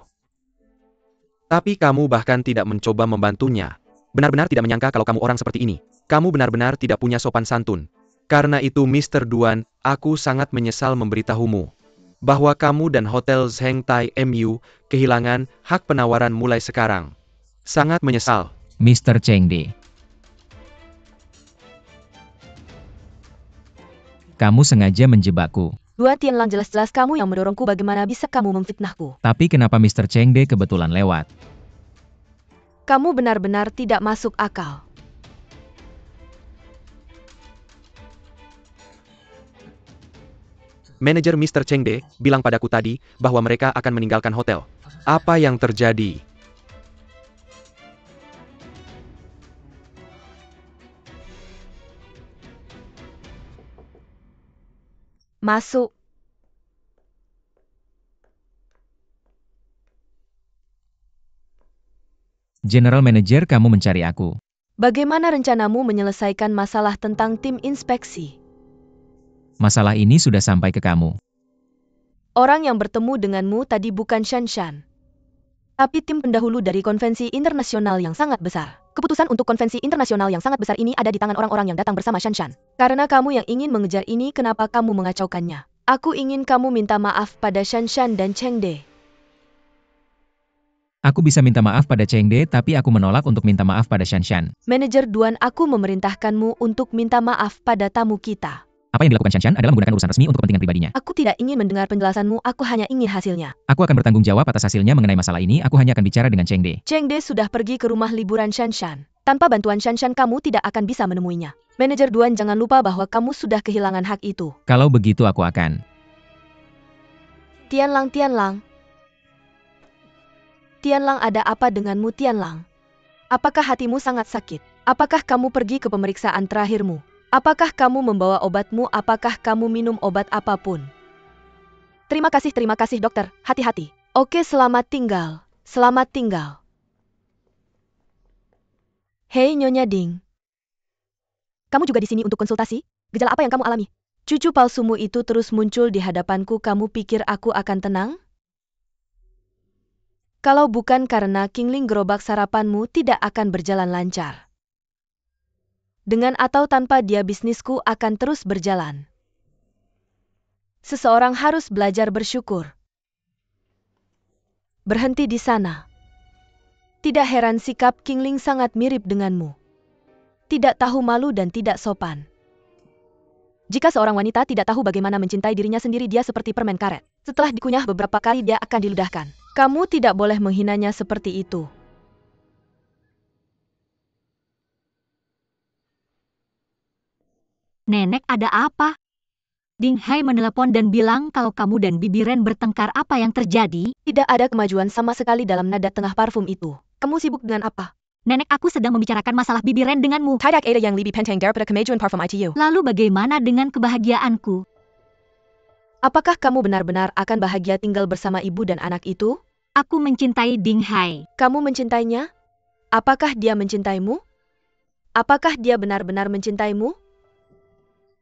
Tapi kamu bahkan tidak mencoba membantunya. Benar-benar tidak menyangka kalau kamu orang seperti ini. Kamu benar-benar tidak punya sopan santun. Karena itu Mr. Duan, aku sangat menyesal memberitahumu bahwa kamu dan Hotel Zheng Tai MU kehilangan hak penawaran mulai sekarang. Sangat menyesal. Mr. Chengde. Kamu sengaja menjebakku. Duan Tianlang, jelas-jelas kamu yang mendorongku, bagaimana bisa kamu memfitnahku? Tapi kenapa Mr. Chengde kebetulan lewat? Kamu benar-benar tidak masuk akal. Manajer Mr. Chengde bilang padaku tadi bahwa mereka akan meninggalkan hotel. Apa yang terjadi? Masuk. General Manager, kamu mencari aku. Bagaimana rencanamu menyelesaikan masalah tentang tim inspeksi? Masalah ini sudah sampai ke kamu. Orang yang bertemu denganmu tadi bukan Shanshan, tapi tim pendahulu dari konvensi internasional yang sangat besar. Keputusan untuk konvensi internasional yang sangat besar ini ada di tangan orang-orang yang datang bersama Shanshan. Karena kamu yang ingin mengejar ini, kenapa kamu mengacaukannya? Aku ingin kamu minta maaf pada Shanshan dan Chengde. Aku bisa minta maaf pada Chengde, tapi aku menolak untuk minta maaf pada Shanshan. Manajer Duan, aku memerintahkanmu untuk minta maaf pada tamu kita. Apa yang dilakukan Shanshan adalah menggunakan urusan resmi untuk kepentingan pribadinya. Aku tidak ingin mendengar penjelasanmu, aku hanya ingin hasilnya. Aku akan bertanggung jawab atas hasilnya mengenai masalah ini, aku hanya akan bicara dengan Chengde. Chengde sudah pergi ke rumah liburan Shanshan. Tanpa bantuan Shanshan kamu tidak akan bisa menemuinya. Manajer Duan, jangan lupa bahwa kamu sudah kehilangan hak itu. Kalau begitu aku akan. Tianlang, Tianlang. Tianlang, ada apa denganmu Tianlang? Apakah hatimu sangat sakit? Apakah kamu pergi ke pemeriksaan terakhirmu? Apakah kamu membawa obatmu? Apakah kamu minum obat apapun? Terima kasih dokter. Hati-hati. Oke, selamat tinggal. Selamat tinggal. Hei Nyonya Ding. Kamu juga di sini untuk konsultasi? Gejala apa yang kamu alami? Cucu palsumu itu terus muncul di hadapanku, kamu pikir aku akan tenang? Kalau bukan karena Kingling, gerobak sarapanmu tidak akan berjalan lancar. Dengan atau tanpa dia, bisnisku akan terus berjalan. Seseorang harus belajar bersyukur. Berhenti di sana. Tidak heran sikap Kingling sangat mirip denganmu. Tidak tahu malu dan tidak sopan. Jika seorang wanita tidak tahu bagaimana mencintai dirinya sendiri, dia seperti permen karet. Setelah dikunyah beberapa kali, dia akan diludahkan. Kamu tidak boleh menghinanya seperti itu. Nenek, ada apa? Ding Hai menelepon dan bilang kalau kamu dan Bibi Ren bertengkar. Apa yang terjadi? Tidak ada kemajuan sama sekali dalam nada tengah parfum itu. Kamu sibuk dengan apa? Nenek, aku sedang membicarakan masalah Bibi Ren denganmu. Tidak ada yang lebih penting daripada kemajuan parfum itu. Lalu bagaimana dengan kebahagiaanku? Apakah kamu benar-benar akan bahagia tinggal bersama ibu dan anak itu? Aku mencintai Ding Hai. Kamu mencintainya? Apakah dia mencintaimu? Apakah dia benar-benar mencintaimu?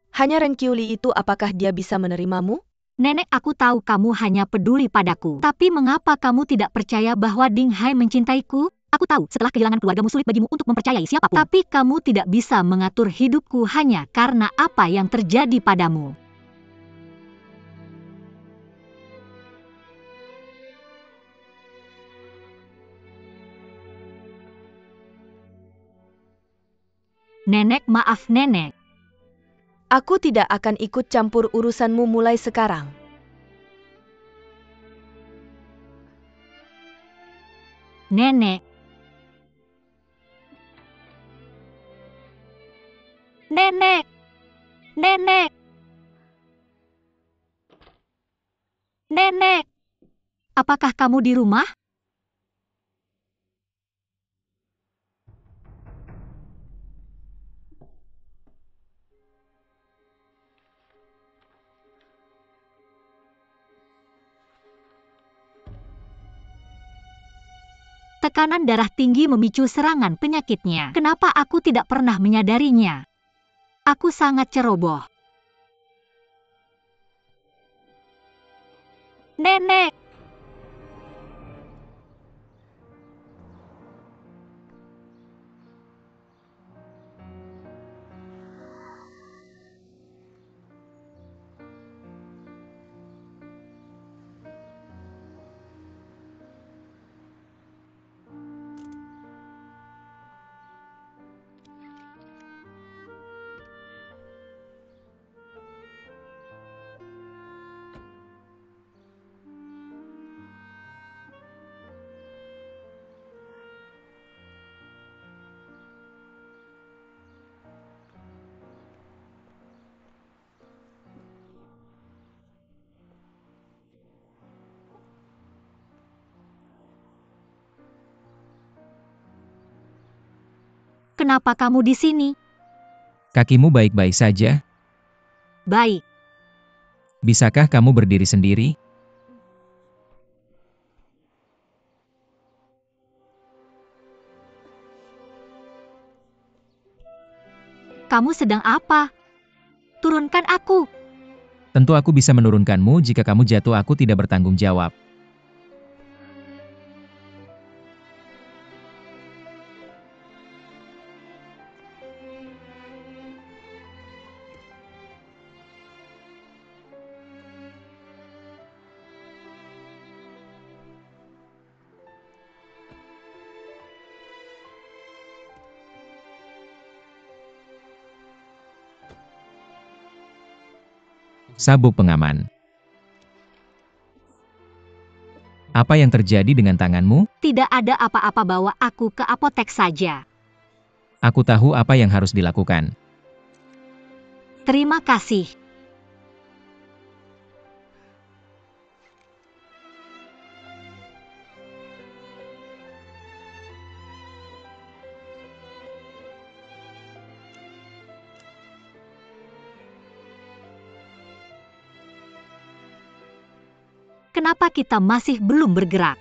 Hanya Ren Qiuli itu, apakah dia bisa menerimamu? Nenek, aku tahu kamu hanya peduli padaku. Tapi mengapa kamu tidak percaya bahwa Ding Hai mencintaiku? Aku tahu setelah kehilangan keluargamu sulit bagimu untuk mempercayai siapapun. Tapi kamu tidak bisa mengatur hidupku hanya karena apa yang terjadi padamu. Nenek, maaf nenek. Aku tidak akan ikut campur urusanmu mulai sekarang. Nenek. Nenek. Nenek. Nenek. Apakah kamu di rumah? Tekanan darah tinggi memicu serangan penyakitnya. Kenapa aku tidak pernah menyadarinya? Aku sangat ceroboh. Nenek! kenapa kamu di sini? Kakimu baik-baik saja? Baik. Bisakah kamu berdiri sendiri? Kamu sedang apa? Turunkan aku. Tentu aku bisa menurunkanmu jika kamu jatuh, aku tidak bertanggung jawab. Sabuk pengaman. Apa yang terjadi dengan tanganmu? Tidak ada apa-apa, bawa aku ke apotek saja. Aku tahu apa yang harus dilakukan. Terima kasih. Kenapa kita masih belum bergerak?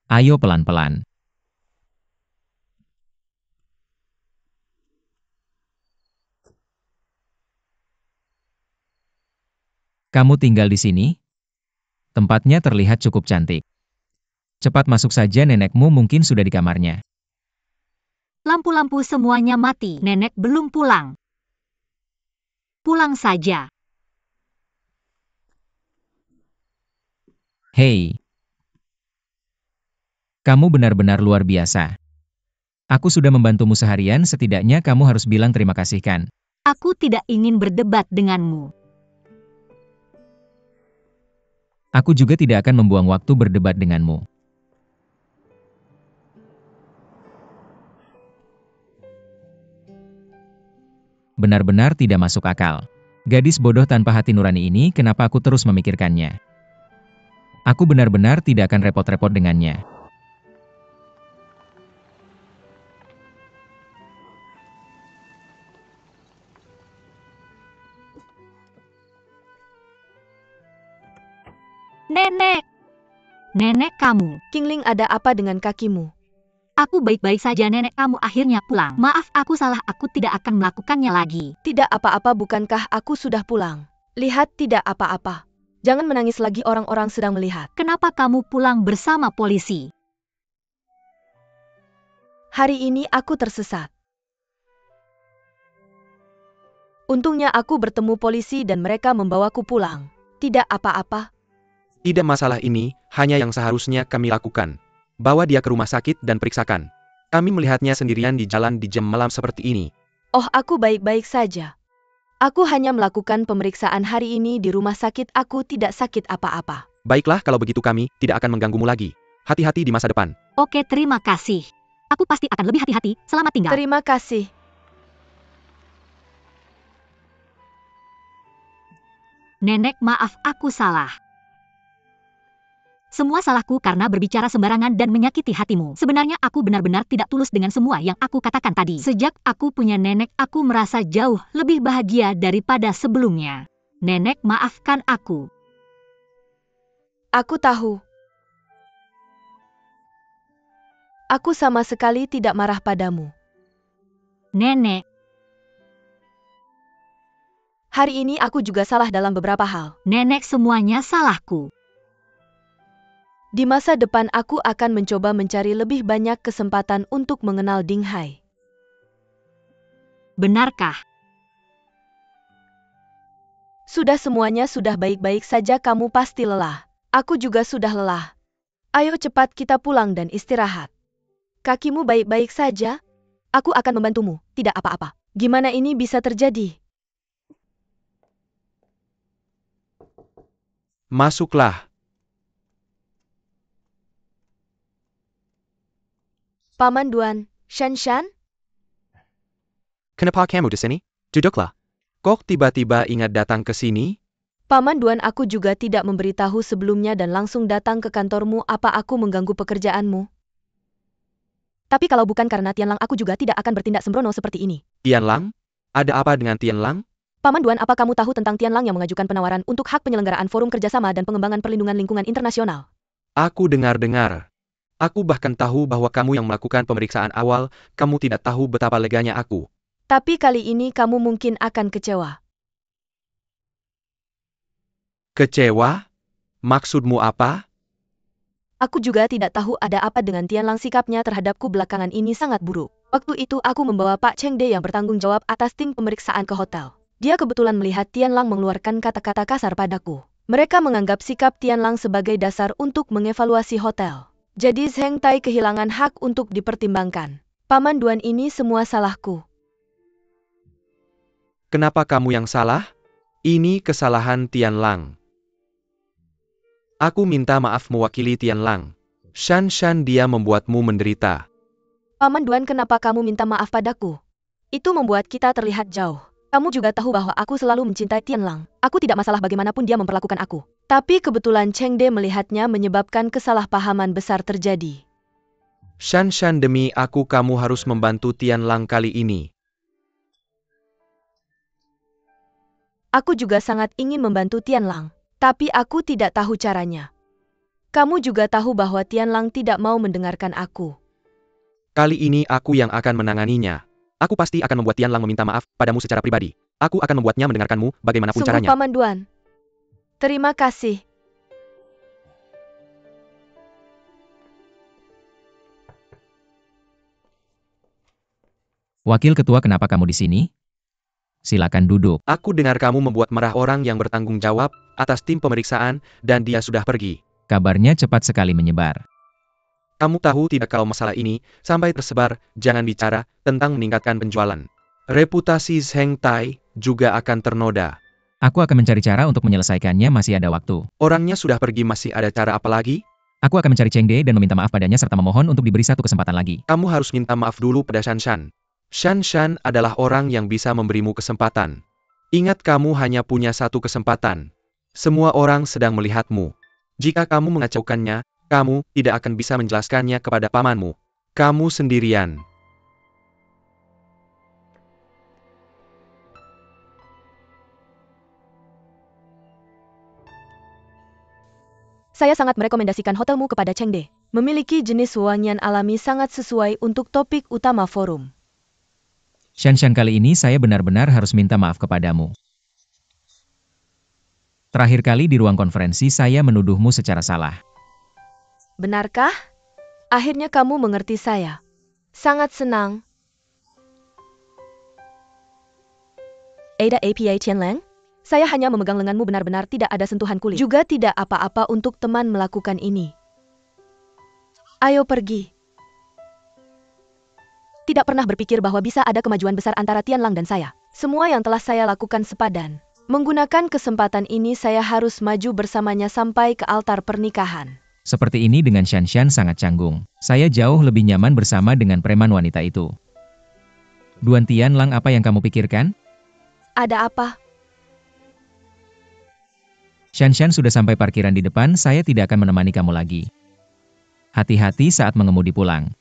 Ayo pelan-pelan. Kamu tinggal di sini? Tempatnya terlihat cukup cantik. Cepat masuk saja, nenekmu mungkin sudah di kamarnya. Lampu-lampu semuanya mati. Nenek belum pulang. Pulang saja. Hei. Kamu benar-benar luar biasa. Aku sudah membantumu seharian, setidaknya kamu harus bilang terima kasih kan? Aku tidak ingin berdebat denganmu. Aku juga tidak akan membuang waktu berdebat denganmu. Benar-benar tidak masuk akal. Gadis bodoh tanpa hati nurani ini, kenapa aku terus memikirkannya? Aku benar-benar tidak akan repot-repot dengannya. Nenek! Nenek kamu. Qingling, ada apa dengan kakimu? Aku baik-baik saja, nenek kamu akhirnya pulang. Maaf, aku salah, aku tidak akan melakukannya lagi. Tidak apa-apa, bukankah aku sudah pulang? Lihat, tidak apa-apa. Jangan menangis lagi, orang-orang sedang melihat. Kenapa kamu pulang bersama polisi? Hari ini aku tersesat. Untungnya aku bertemu polisi dan mereka membawaku pulang. Tidak apa-apa. Tidak masalah, ini hanya yang seharusnya kami lakukan. Bawa dia ke rumah sakit dan periksakan. Kami melihatnya sendirian di jalan di jam malam seperti ini. Oh, aku baik-baik saja. Aku hanya melakukan pemeriksaan hari ini di rumah sakit, aku tidak sakit apa-apa. Baiklah, kalau begitu kami tidak akan mengganggumu lagi. Hati-hati di masa depan. Oke, terima kasih. Aku pasti akan lebih hati-hati. Selamat tinggal. Terima kasih. Nenek, maaf, aku salah. Semua salahku karena berbicara sembarangan dan menyakiti hatimu. Sebenarnya aku benar-benar tidak tulus dengan semua yang aku katakan tadi. Sejak aku punya nenek, aku merasa jauh lebih bahagia daripada sebelumnya. Nenek, maafkan aku. Aku tahu. Aku sama sekali tidak marah padamu. Nenek, Hari ini aku juga salah dalam beberapa hal. nenek, semuanya salahku. Di masa depan aku akan mencoba mencari lebih banyak kesempatan untuk mengenal Ding Hai. Benarkah? Sudah, semuanya sudah baik-baik saja, kamu pasti lelah. Aku juga sudah lelah. Ayo cepat kita pulang dan istirahat. Kakimu baik-baik saja? Aku akan membantumu, tidak apa-apa. Gimana ini bisa terjadi? Masuklah. Paman Duan, Shan Shan? Kenapa kamu di sini? Duduklah. Kok tiba-tiba ingat datang ke sini? Paman Duan, aku juga tidak memberitahu sebelumnya dan langsung datang ke kantormu. Apa aku mengganggu pekerjaanmu? Tapi kalau bukan karena Tianlang, aku juga tidak akan bertindak sembrono seperti ini. Tianlang? Ada apa dengan Tianlang? Paman Duan, apa kamu tahu tentang Tianlang yang mengajukan penawaran untuk hak penyelenggaraan Forum Kerjasama dan Pengembangan Perlindungan Lingkungan Internasional? Aku dengar-dengar. Aku bahkan tahu bahwa kamu yang melakukan pemeriksaan awal, kamu tidak tahu betapa leganya aku. Tapi kali ini kamu mungkin akan kecewa. Kecewa? Maksudmu apa? Aku juga tidak tahu ada apa dengan Tianlang, sikapnya terhadapku belakangan ini sangat buruk. Waktu itu aku membawa Pak Cheng De yang bertanggung jawab atas tim pemeriksaan ke hotel. Dia kebetulan melihat Tianlang mengeluarkan kata-kata kasar padaku. Mereka menganggap sikap Tianlang sebagai dasar untuk mengevaluasi hotel. Jadi Zheng Tai kehilangan hak untuk dipertimbangkan. Paman Duan, ini semua salahku. Kenapa kamu yang salah? Ini kesalahan Tianlang. Aku minta maaf mewakili Tianlang. Shan dia membuatmu menderita. Paman Duan, kenapa kamu minta maaf padaku? Itu membuat kita terlihat jauh. Kamu juga tahu bahwa aku selalu mencintai Tianlang. Aku tidak masalah bagaimanapun dia memperlakukan aku. Tapi kebetulan Cheng De melihatnya menyebabkan kesalahpahaman besar terjadi. Shan, demi aku kamu harus membantu Tianlang kali ini. Aku juga sangat ingin membantu Tianlang. Tapi aku tidak tahu caranya. Kamu juga tahu bahwa Tianlang tidak mau mendengarkan aku. Kali ini aku yang akan menanganinya. Aku pasti akan membuat Tianlang meminta maaf padamu secara pribadi. Aku akan membuatnya mendengarkanmu bagaimanapun Sungguh, caranya. Paman Duan. Terima kasih. Wakil Ketua, kenapa kamu di sini? Silakan duduk. Aku dengar kamu membuat marah orang yang bertanggung jawab atas tim pemeriksaan dan dia sudah pergi. Kabarnya cepat sekali menyebar. Kamu tahu tidak kalau masalah ini sampai tersebar, jangan bicara tentang meningkatkan penjualan. Reputasi Zheng Tai juga akan ternoda. Aku akan mencari cara untuk menyelesaikannya, masih ada waktu. Orangnya sudah pergi, masih ada cara apa lagi? Aku akan mencari Cheng De dan meminta maaf padanya serta memohon untuk diberi satu kesempatan lagi. Kamu harus minta maaf dulu pada Shan. Shan adalah orang yang bisa memberimu kesempatan. Ingat, kamu hanya punya satu kesempatan. Semua orang sedang melihatmu. Jika kamu mengacaukannya, kamu tidak akan bisa menjelaskannya kepada pamanmu. Kamu sendirian. Saya sangat merekomendasikan hotelmu kepada Cheng De. Memiliki jenis wewangian alami sangat sesuai untuk topik utama forum. Shan, kali ini saya benar-benar harus minta maaf kepadamu. Terakhir kali di ruang konferensi saya menuduhmu secara salah. Benarkah? Akhirnya kamu mengerti saya. Sangat senang. Ada APA Tianlang? Saya hanya memegang lenganmu, benar-benar tidak ada sentuhan kulit. Juga tidak apa-apa untuk teman melakukan ini. Ayo pergi. Tidak pernah berpikir bahwa bisa ada kemajuan besar antara Tianlang dan saya. Semua yang telah saya lakukan sepadan. Menggunakan kesempatan ini saya harus maju bersamanya sampai ke altar pernikahan. Seperti ini dengan Shan sangat canggung. Saya jauh lebih nyaman bersama dengan preman wanita itu. Duan Tianlang, apa yang kamu pikirkan? Ada apa? Shan sudah sampai parkiran di depan, saya tidak akan menemani kamu lagi. Hati-hati saat mengemudi pulang.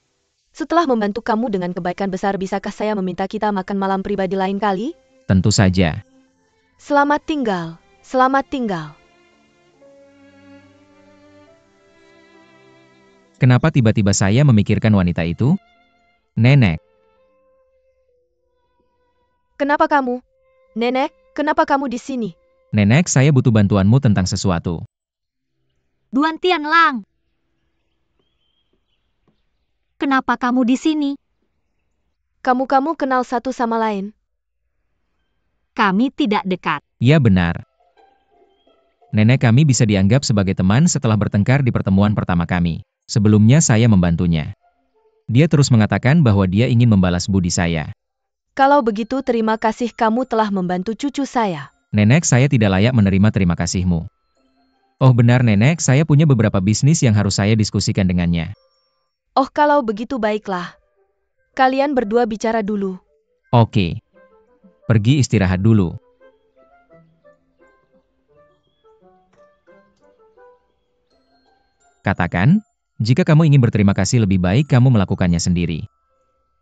Setelah membantu kamu dengan kebaikan besar, bisakah saya meminta kita makan malam pribadi lain kali? Tentu saja. Selamat tinggal. Selamat tinggal. Kenapa tiba-tiba saya memikirkan wanita itu? Nenek. Kenapa kamu? Nenek, kenapa kamu di sini? Nenek, saya butuh bantuanmu tentang sesuatu. Duan Tianlang. Kenapa kamu di sini? Kamu kenal satu sama lain? Kami tidak dekat. Ya, benar. Nenek kami bisa dianggap sebagai teman setelah bertengkar di pertemuan pertama kami. Sebelumnya saya membantunya. Dia terus mengatakan bahwa dia ingin membalas budi saya. Kalau begitu, terima kasih, kamu telah membantu cucu saya. Nenek, saya tidak layak menerima terima kasihmu. Oh benar Nenek, saya punya beberapa bisnis yang harus saya diskusikan dengannya. Oh, kalau begitu baiklah. Kalian berdua bicara dulu. Oke. Pergi istirahat dulu. Katakan, jika kamu ingin berterima kasih lebih baik kamu melakukannya sendiri.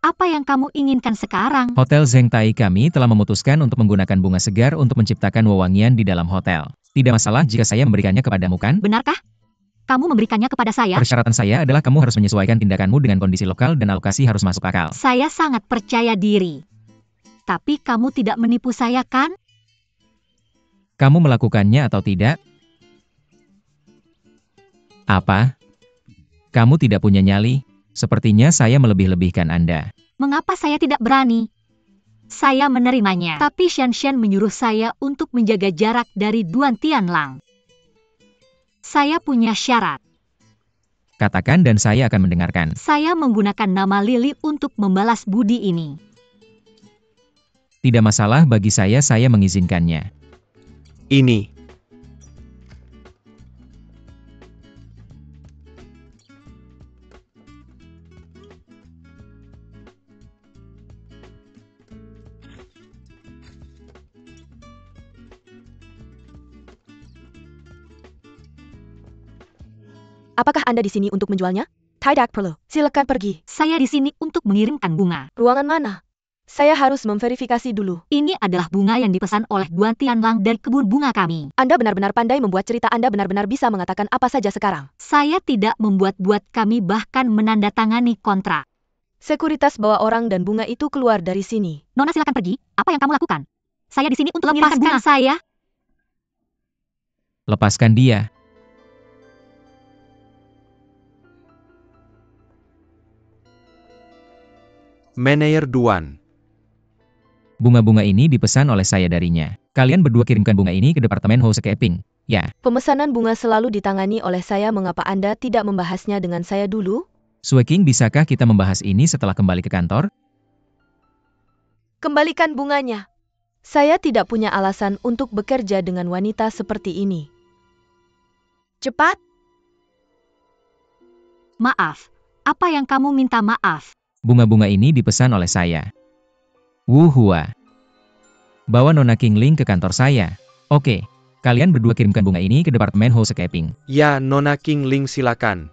Apa yang kamu inginkan sekarang? Hotel Zhengtai kami telah memutuskan untuk menggunakan bunga segar untuk menciptakan wewangian di dalam hotel. Tidak masalah jika saya memberikannya kepadamu kan? Benarkah? Kamu memberikannya kepada saya? Persyaratan saya adalah kamu harus menyesuaikan tindakanmu dengan kondisi lokal dan alokasi harus masuk akal. Saya sangat percaya diri. Tapi kamu tidak menipu saya kan? Kamu melakukannya atau tidak? Apa? Kamu tidak punya nyali? Sepertinya saya melebih-lebihkan Anda. Mengapa saya tidak berani? Saya menerimanya. Tapi Shen Shen menyuruh saya untuk menjaga jarak dari Duan Tianlang. Saya punya syarat. Katakan dan saya akan mendengarkan. Saya menggunakan nama Lily untuk membalas budi ini. Tidak masalah bagi saya mengizinkannya. Ini. Apakah Anda di sini untuk menjualnya? Tidak perlu. Silakan pergi. Saya di sini untuk mengirimkan bunga. Ruangan mana? Saya harus memverifikasi dulu. Ini adalah bunga yang dipesan oleh Duan Tianlang dari kebun bunga kami. Anda benar-benar pandai membuat cerita. Anda benar-benar bisa mengatakan apa saja sekarang. Saya tidak membuat-buat, kami bahkan menandatangani kontrak. Sekuritas bawa orang dan bunga itu keluar dari sini. Nona silakan pergi. Apa yang kamu lakukan? Saya di sini untuk mengirimkan bunga saya. Lepaskan dia. Meneer Duan. Bunga-bunga ini dipesan oleh saya darinya. Kalian berdua kirimkan bunga ini ke Departemen Housekeeping. Ya. Pemesanan bunga selalu ditangani oleh saya. Mengapa Anda tidak membahasnya dengan saya dulu? Sueking, bisakah kita membahas ini setelah kembali ke kantor? Kembalikan bunganya. Saya tidak punya alasan untuk bekerja dengan wanita seperti ini. Cepat. Maaf. Apa yang kamu minta maaf? Bunga-bunga ini dipesan oleh saya. Wu Hua. Bawa Nona Qingling ke kantor saya. Oke. Kalian berdua kirimkan bunga ini ke Departemen Housekeeping. Ya, Nona Qingling silakan.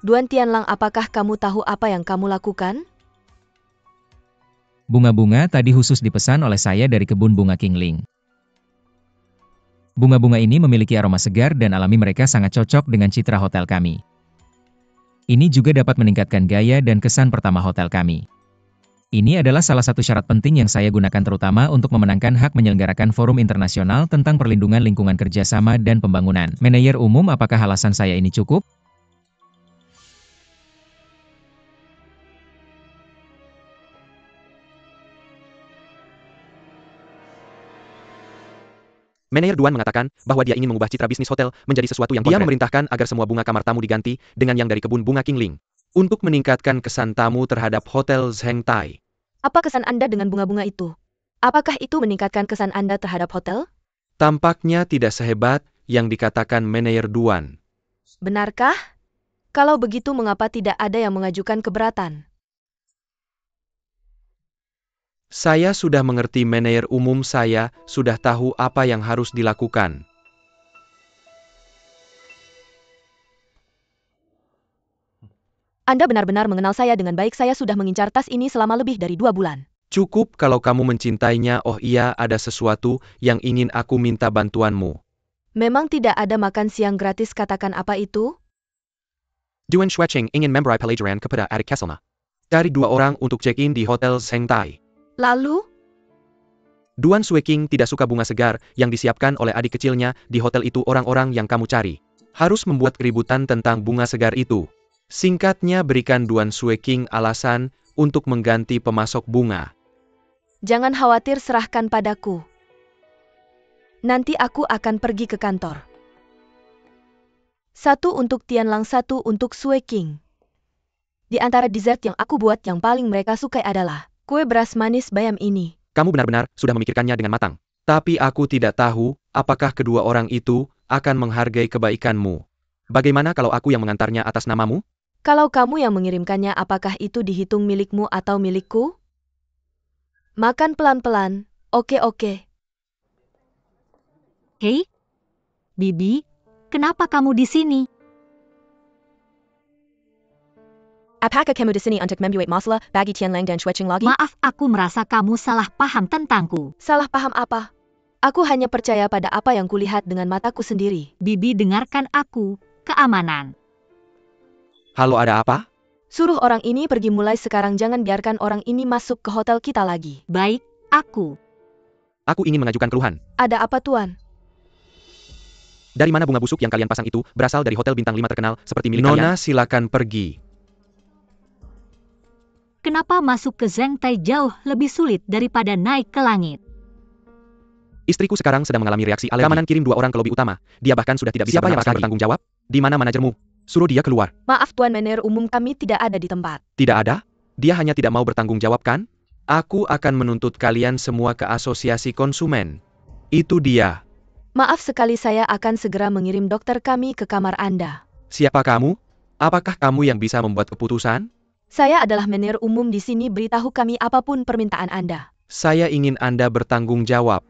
Duan Tianlang, apakah kamu tahu apa yang kamu lakukan? Bunga-bunga tadi khusus dipesan oleh saya dari kebun bunga Qingling. Bunga-bunga ini memiliki aroma segar dan alami, mereka sangat cocok dengan citra hotel kami. Ini juga dapat meningkatkan gaya dan kesan pertama hotel kami. Ini adalah salah satu syarat penting yang saya gunakan terutama untuk memenangkan hak menyelenggarakan forum internasional tentang perlindungan lingkungan kerjasama dan pembangunan. Manajer umum, apakah alasan saya ini cukup? Meneer Duan mengatakan bahwa dia ingin mengubah citra bisnis hotel menjadi sesuatu yang konkret. Dia memerintahkan agar semua bunga kamar tamu diganti dengan yang dari kebun bunga Qingling untuk meningkatkan kesan tamu terhadap Hotel Zhengtai. Apa kesan Anda dengan bunga-bunga itu? Apakah itu meningkatkan kesan Anda terhadap hotel? Tampaknya tidak sehebat yang dikatakan Meneer Duan. Benarkah? Kalau begitu mengapa tidak ada yang mengajukan keberatan? Saya sudah mengerti, Meneer umum, saya sudah tahu apa yang harus dilakukan. Anda benar-benar mengenal saya dengan baik. Saya sudah mengincar tas ini selama lebih dari 2 bulan. Cukup kalau kamu mencintainya. Oh iya, ada sesuatu yang ingin aku minta bantuanmu. Memang tidak ada makan siang gratis, katakan apa itu? Duan Shuecheng ingin memberi pelajaran kepada adik Kesselma. Dari 2 orang untuk check-in di Hotel Zhengtai. Lalu? Duan Shueking tidak suka bunga segar yang disiapkan oleh adik kecilnya di hotel itu. Orang-orang yang kamu cari harus membuat keributan tentang bunga segar itu. Singkatnya, berikan Duan Shueking alasan untuk mengganti pemasok bunga. Jangan khawatir, serahkan padaku. Nanti aku akan pergi ke kantor. 1 untuk Tianlang, 1 untuk Shueking. Di antara dessert yang aku buat yang paling mereka sukai adalah kue beras manis bayam ini. Kamu benar-benar sudah memikirkannya dengan matang. Tapi aku tidak tahu apakah kedua orang itu akan menghargai kebaikanmu. Bagaimana kalau aku yang mengantarnya atas namamu? Kalau kamu yang mengirimkannya, apakah itu dihitung milikmu atau milikku? Makan pelan-pelan. Oke. Hei, Bibi, kenapa kamu di sini? Apakah kamu di sini untuk membuat masalah bagi Tianlang dan Shuiqing lagi? Maaf, aku merasa kamu salah paham tentangku. Salah paham apa? Aku hanya percaya pada apa yang kulihat dengan mataku sendiri. Bibi, dengarkan aku. Keamanan. Halo, ada apa? Suruh orang ini pergi mulai sekarang, jangan biarkan orang ini masuk ke hotel kita lagi. Baik, aku. Aku ingin mengajukan keluhan. Ada apa, Tuan? Dari mana bunga busuk yang kalian pasang itu berasal? Dari hotel bintang 5 terkenal seperti milik kalian? Nona, silakan pergi. Kenapa masuk ke Zhengtai jauh lebih sulit daripada naik ke langit? Istriku sekarang sedang mengalami reaksi alergi. Keamanan kirim 2 orang ke lobi utama. Dia bahkan sudah tidak bisa bertanggung jawab. Di mana manajermu? Suruh dia keluar. Maaf Tuan, manajer umum kami tidak ada di tempat. Tidak ada? Dia hanya tidak mau bertanggung jawab kan? Aku akan menuntut kalian semua ke asosiasi konsumen. Itu dia. Maaf sekali, saya akan segera mengirim dokter kami ke kamar Anda. Siapa kamu? Apakah kamu yang bisa membuat keputusan? Saya adalah manajer umum di sini, beritahu kami apapun permintaan Anda. Saya ingin Anda bertanggung jawab.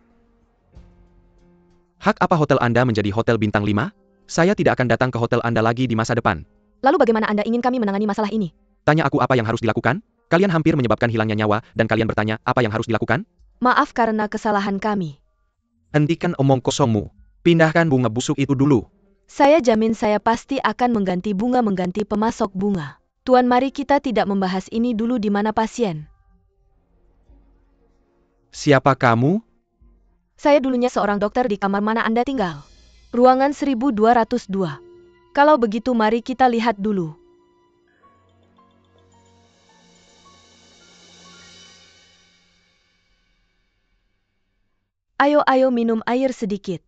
Hak apa hotel Anda menjadi hotel bintang 5? Saya tidak akan datang ke hotel Anda lagi di masa depan. Lalu bagaimana Anda ingin kami menangani masalah ini? Tanya aku apa yang harus dilakukan? Kalian hampir menyebabkan hilangnya nyawa, dan kalian bertanya apa yang harus dilakukan? Maaf karena kesalahan kami. Hentikan omong kosongmu. Pindahkan bunga busuk itu dulu. Saya jamin saya pasti akan mengganti pemasok bunga. Tuan, mari kita tidak membahas ini dulu. Di mana pasien? Siapa kamu? Saya dulunya seorang dokter. Di kamar mana Anda tinggal? Ruangan 1202. Kalau begitu mari kita lihat dulu. Ayo minum air sedikit.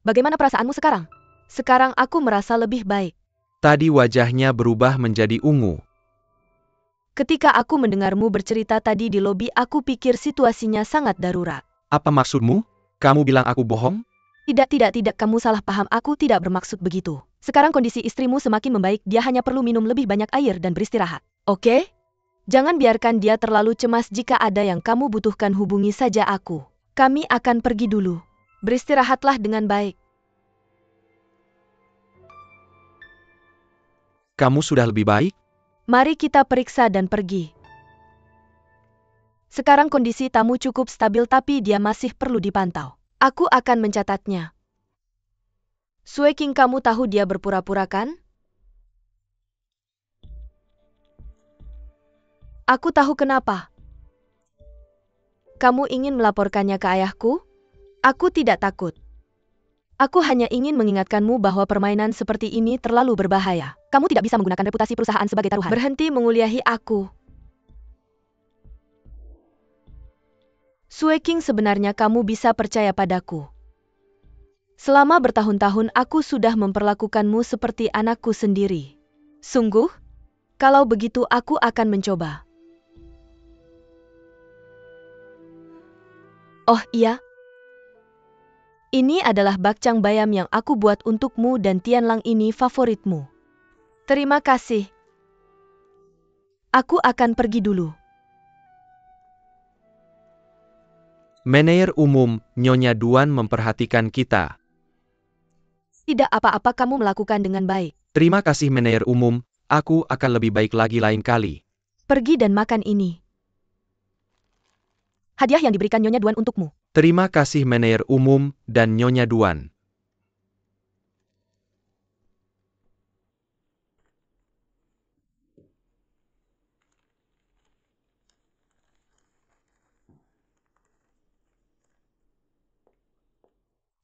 Bagaimana perasaanmu sekarang? Sekarang aku merasa lebih baik. Tadi wajahnya berubah menjadi ungu. Ketika aku mendengarmu bercerita tadi di lobi, aku pikir situasinya sangat darurat. Apa maksudmu? Kamu bilang aku bohong? Tidak, kamu salah paham. Aku tidak bermaksud begitu. Sekarang kondisi istrimu semakin membaik, dia hanya perlu minum lebih banyak air dan beristirahat. Oke? Jangan biarkan dia terlalu cemas. Jika ada yang kamu butuhkan, hubungi saja aku. Kami akan pergi dulu. Beristirahatlah dengan baik. Kamu sudah lebih baik? Mari kita periksa dan pergi. Sekarang kondisi tamu cukup stabil, tapi dia masih perlu dipantau. Aku akan mencatatnya. Shuiqing, kamu tahu dia berpura-pura kan? Aku tahu kenapa. Kamu ingin melaporkannya ke ayahku? Aku tidak takut. Aku hanya ingin mengingatkanmu bahwa permainan seperti ini terlalu berbahaya. Kamu tidak bisa menggunakan reputasi perusahaan sebagai taruhan. Berhenti menguliahi aku. Shuiqing, sebenarnya kamu bisa percaya padaku. Selama bertahun-tahun aku sudah memperlakukanmu seperti anakku sendiri. Sungguh? Kalau begitu aku akan mencoba. Oh iya? Ini adalah bakcang bayam yang aku buat untukmu, dan Tianlang ini favoritmu. Terima kasih. Aku akan pergi dulu. Manajer umum, Nyonya Duan memperhatikan kita. Tidak apa-apa, kamu melakukan dengan baik. Terima kasih manajer umum, aku akan lebih baik lagi lain kali. Pergi dan makan ini. Hadiah yang diberikan Nyonya Duan untukmu. Terima kasih manajer umum dan Nyonya Duan.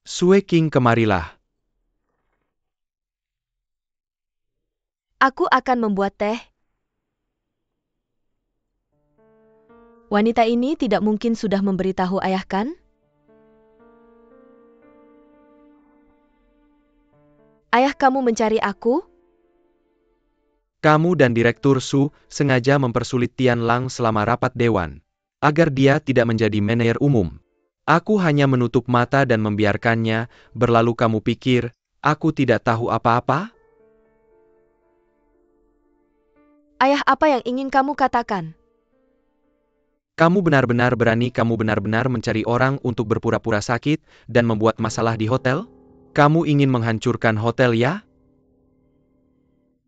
Shuiqing, kemarilah. Aku akan membuat teh. Wanita ini tidak mungkin sudah memberitahu ayah, kan? Ayah kamu mencari aku? Kamu dan Direktur Su sengaja mempersulit Tianlang selama rapat dewan, agar dia tidak menjadi manajer umum. Aku hanya menutup mata dan membiarkannya, berlalu kamu pikir, aku tidak tahu apa-apa? Ayah, apa yang ingin kamu katakan? Kamu benar-benar berani, kamu benar-benar mencari orang untuk berpura-pura sakit dan membuat masalah di hotel? Kamu ingin menghancurkan hotel ya?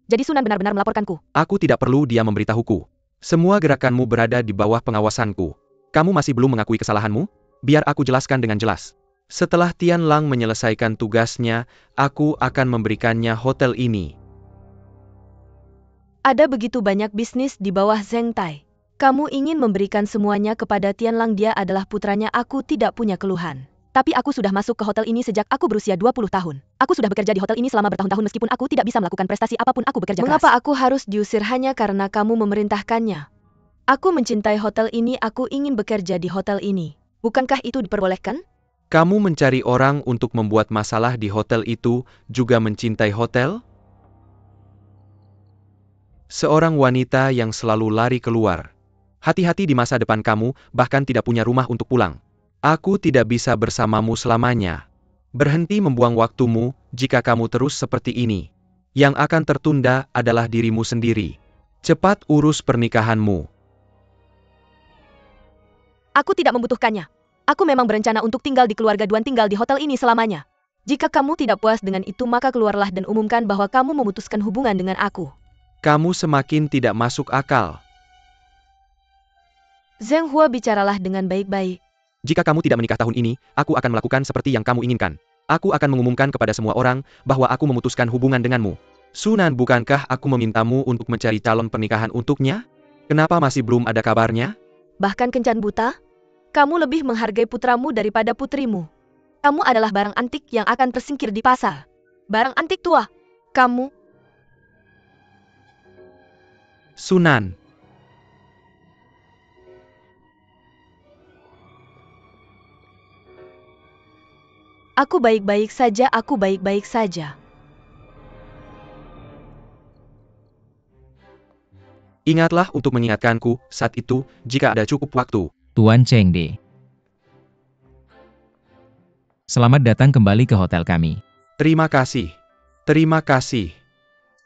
Jadi Sunan benar-benar melaporkanku. Aku tidak perlu dia memberitahuku. Semua gerakanmu berada di bawah pengawasanku. Kamu masih belum mengakui kesalahanmu? Biar aku jelaskan dengan jelas. Setelah Tian Lang menyelesaikan tugasnya, aku akan memberikannya hotel ini. Ada begitu banyak bisnis di bawah Zheng Tai. Kamu ingin memberikan semuanya kepada Tian Lang, dia adalah putranya, aku tidak punya keluhan. Tapi aku sudah masuk ke hotel ini sejak aku berusia 20 tahun. Aku sudah bekerja di hotel ini selama bertahun-tahun meskipun aku tidak bisa melakukan prestasi apapun, aku bekerja keras. Mengapa aku harus diusir hanya karena kamu memerintahkannya? Aku mencintai hotel ini, aku ingin bekerja di hotel ini. Bukankah itu diperbolehkan? Kamu mencari orang untuk membuat masalah di hotel itu, juga mencintai hotel? Seorang wanita yang selalu lari keluar. Hati-hati di masa depan kamu, bahkan tidak punya rumah untuk pulang. Aku tidak bisa bersamamu selamanya. Berhenti membuang waktumu, jika kamu terus seperti ini. Yang akan tertunda adalah dirimu sendiri. Cepat urus pernikahanmu. Aku tidak membutuhkannya. Aku memang berencana untuk tinggal di keluarga Duan, tinggal di hotel ini selamanya. Jika kamu tidak puas dengan itu, maka keluarlah dan umumkan bahwa kamu memutuskan hubungan dengan aku. Kamu semakin tidak masuk akal. Zheng Hua, bicaralah dengan baik-baik. Jika kamu tidak menikah tahun ini, aku akan melakukan seperti yang kamu inginkan. Aku akan mengumumkan kepada semua orang bahwa aku memutuskan hubungan denganmu. Sunan, bukankah aku memintamu untuk mencari calon pernikahan untuknya? Kenapa masih belum ada kabarnya? Bahkan kencan buta? Kamu lebih menghargai putramu daripada putrimu. Kamu adalah barang antik yang akan tersingkir di pasar. Barang antik tua. Kamu. Sunan. Aku baik-baik saja, aku baik-baik saja. Ingatlah untuk mengingatkanku saat itu, jika ada cukup waktu. Tuan Chengde. Selamat datang kembali ke hotel kami. Terima kasih. Terima kasih.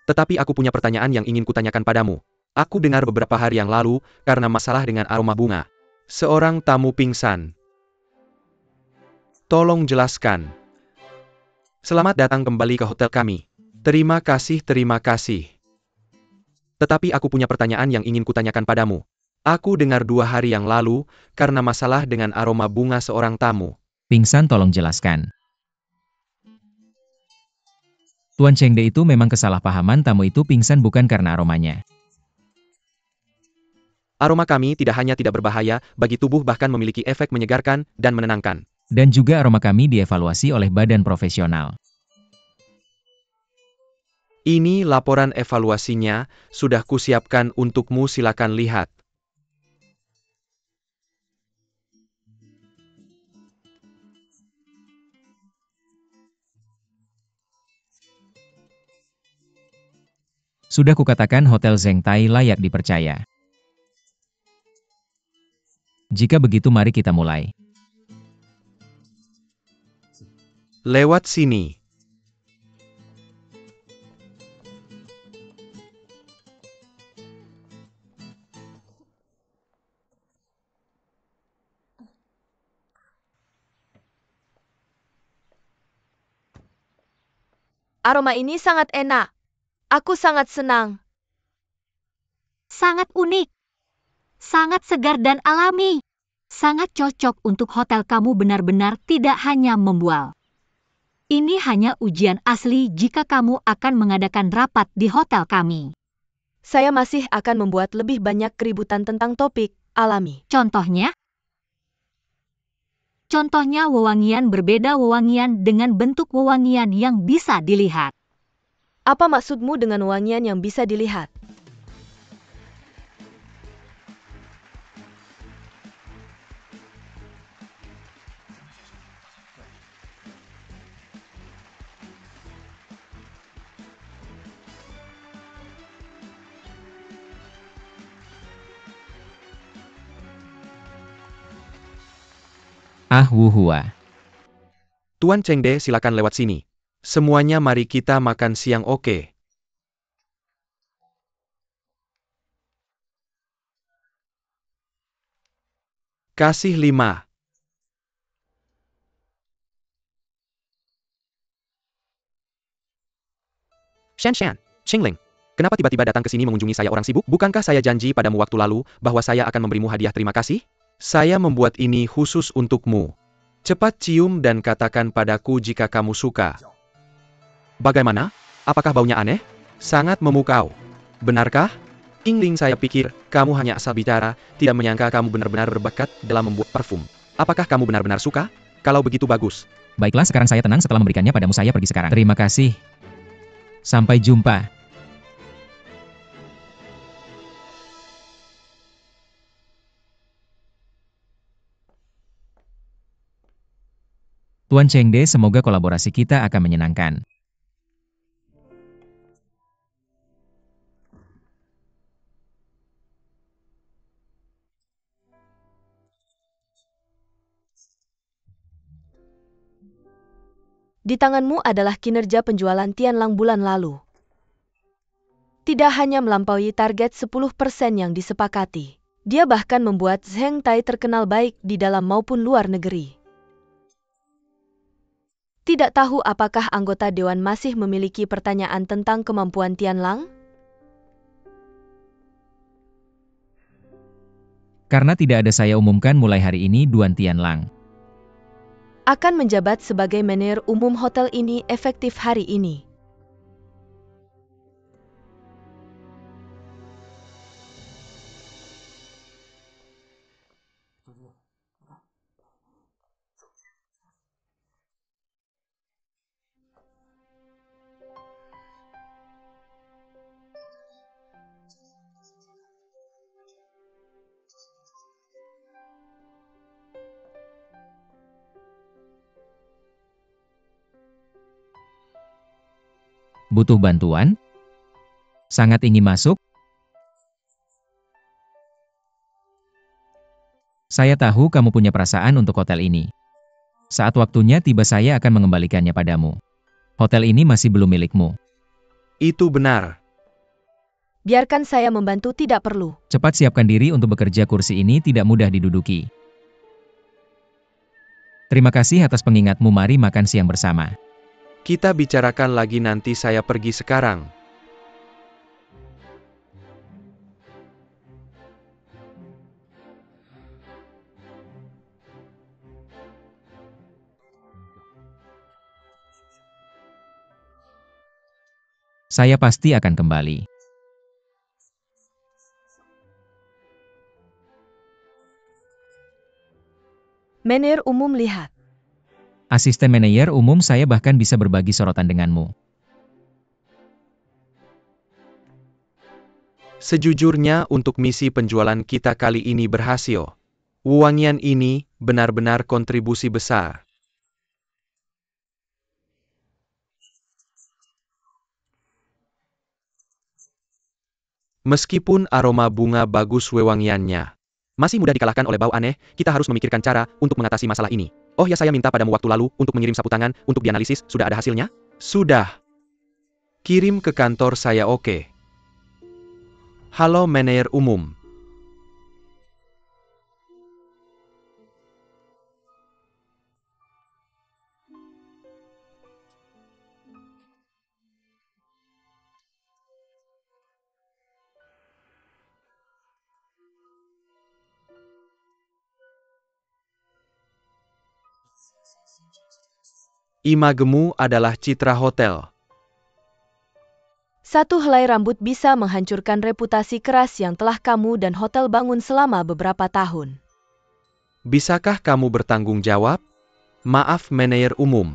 Tetapi aku punya pertanyaan yang ingin kutanyakan padamu. Aku dengar beberapa hari yang lalu, karena masalah dengan aroma bunga. Seorang tamu pingsan. Tolong jelaskan. Selamat datang kembali ke hotel kami. Terima kasih, terima kasih. Tetapi aku punya pertanyaan yang ingin kutanyakan padamu. Aku dengar 2 hari yang lalu, karena masalah dengan aroma bunga seorang tamu. Pingsan, tolong jelaskan. Tuan Chengde, itu memang kesalahpahaman, tamu itu pingsan bukan karena aromanya. Aroma kami tidak hanya tidak berbahaya bagi tubuh, bahkan memiliki efek menyegarkan dan menenangkan. Dan juga aroma kami dievaluasi oleh badan profesional. Ini laporan evaluasinya, sudah kusiapkan untukmu, silakan lihat. Sudah kukatakan Hotel Zheng Tai layak dipercaya. Jika begitu mari kita mulai. Lewat sini. Aroma ini sangat enak. Aku sangat senang. Sangat unik. Sangat segar dan alami. Sangat cocok untuk hotel kamu, benar-benar tidak hanya membual. Ini hanya ujian asli jika kamu akan mengadakan rapat di hotel kami. Saya masih akan membuat lebih banyak keributan tentang topik alami. Contohnya wewangian berbeda, wewangian dengan bentuk wewangian yang bisa dilihat. Apa maksudmu dengan wangian yang bisa dilihat? Ah wuhua. Tuan Chengde, silakan lewat sini. Semuanya mari kita makan siang, oke? Kasih 5. Shan, Qingling. Kenapa tiba-tiba datang ke sini mengunjungi saya orang sibuk? Bukankah saya janji padamu waktu lalu, bahwa saya akan memberimu hadiah terima kasih? Saya membuat ini khusus untukmu. Cepat cium dan katakan padaku jika kamu suka. Bagaimana? Apakah baunya aneh? Sangat memukau. Benarkah? Qingling, saya pikir, kamu hanya asal bicara, tidak menyangka kamu benar-benar berbakat dalam membuat parfum. Apakah kamu benar-benar suka? Kalau begitu bagus. Baiklah, sekarang saya tenang setelah memberikannya padamu. Saya pergi sekarang. Terima kasih. Sampai jumpa. Tuan Chengde, semoga kolaborasi kita akan menyenangkan. Di tanganmu adalah kinerja penjualan Tianlang bulan lalu. Tidak hanya melampaui target 10% yang disepakati. Dia bahkan membuat Zheng Tai terkenal baik di dalam maupun luar negeri. Tidak tahu apakah anggota Dewan masih memiliki pertanyaan tentang kemampuan Tianlang? Karena tidak ada, saya umumkan mulai hari ini Duan Tianlang Akan menjabat sebagai manajer umum hotel ini efektif hari ini. Butuh bantuan? Sangat ingin masuk? Saya tahu kamu punya perasaan untuk hotel ini. Saat waktunya tiba, saya akan mengembalikannya padamu. Hotel ini masih belum milikmu. Itu benar. Biarkan saya membantu, tidak perlu. Cepat siapkan diri untuk bekerja, kursi ini tidak mudah diduduki. Terima kasih atas pengingatmu, mari makan siang bersama. Kita bicarakan lagi nanti, saya pergi sekarang. Saya pasti akan kembali. Manajer umum, lihat. Asisten manajer umum, saya bahkan bisa berbagi sorotan denganmu. Sejujurnya, untuk misi penjualan kita kali ini berhasil. Wangian ini benar-benar kontribusi besar. Meskipun aroma bunga bagus wewangiannya, masih mudah dikalahkan oleh bau aneh, kita harus memikirkan cara untuk mengatasi masalah ini. Oh ya, saya minta padamu waktu lalu untuk mengirim sapu tangan untuk dianalisis, sudah ada hasilnya? Sudah. Kirim ke kantor saya, oke. Halo manajer umum. Imagemu adalah citra hotel. Satu helai rambut bisa menghancurkan reputasi keras yang telah kamu dan hotel bangun selama beberapa tahun. Bisakah kamu bertanggung jawab? Maaf manajer umum.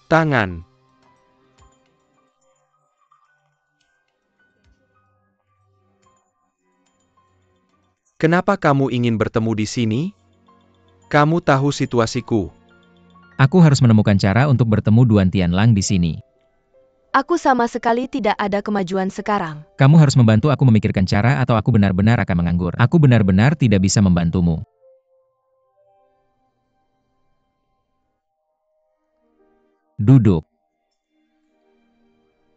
Tangan. Kenapa kamu ingin bertemu di sini? Kamu tahu situasiku. Aku harus menemukan cara untuk bertemu Duan Tianlang di sini. Aku sama sekali tidak ada kemajuan sekarang. Kamu harus membantu aku memikirkan cara atau aku benar-benar akan menganggur. Aku benar-benar tidak bisa membantumu. Duduk.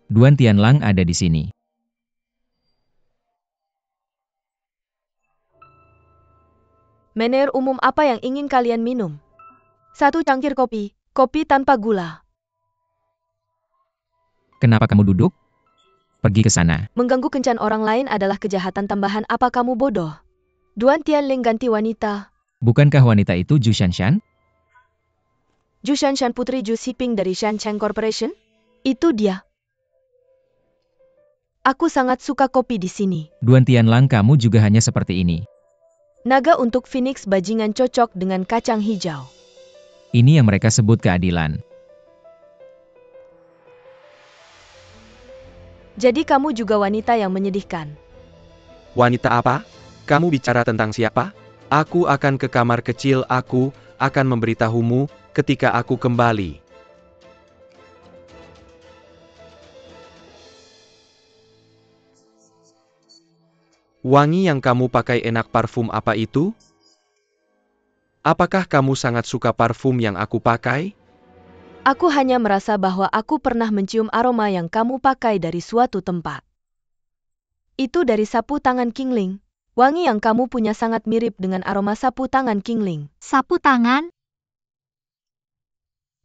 Duan Tianlang ada di sini. Menir umum apa yang ingin kalian minum? 1 cangkir kopi, kopi tanpa gula. Kenapa kamu duduk? Pergi ke sana. Mengganggu kencan orang lain adalah kejahatan tambahan. Apa kamu bodoh? Duan Tianling ganti wanita. Bukankah wanita itu Zhu Shanshan? Zhu Shanshan putri Zhu Xiping dari Shancheng Corporation? Itu dia. Aku sangat suka kopi di sini. Duan Tianlang, kamu juga hanya seperti ini. Naga untuk Phoenix bajingan cocok dengan kacang hijau. Ini yang mereka sebut keadilan. Jadi kamu juga wanita yang menyedihkan. Wanita apa? Kamu bicara tentang siapa? Aku akan ke kamar kecil, aku akan memberitahumu ketika aku kembali. Wangi yang kamu pakai enak, parfum apa itu? Apakah kamu sangat suka parfum yang aku pakai? Aku hanya merasa bahwa aku pernah mencium aroma yang kamu pakai dari suatu tempat. Itu dari sapu tangan Qingling. Wangi yang kamu punya sangat mirip dengan aroma sapu tangan Qingling. Sapu tangan?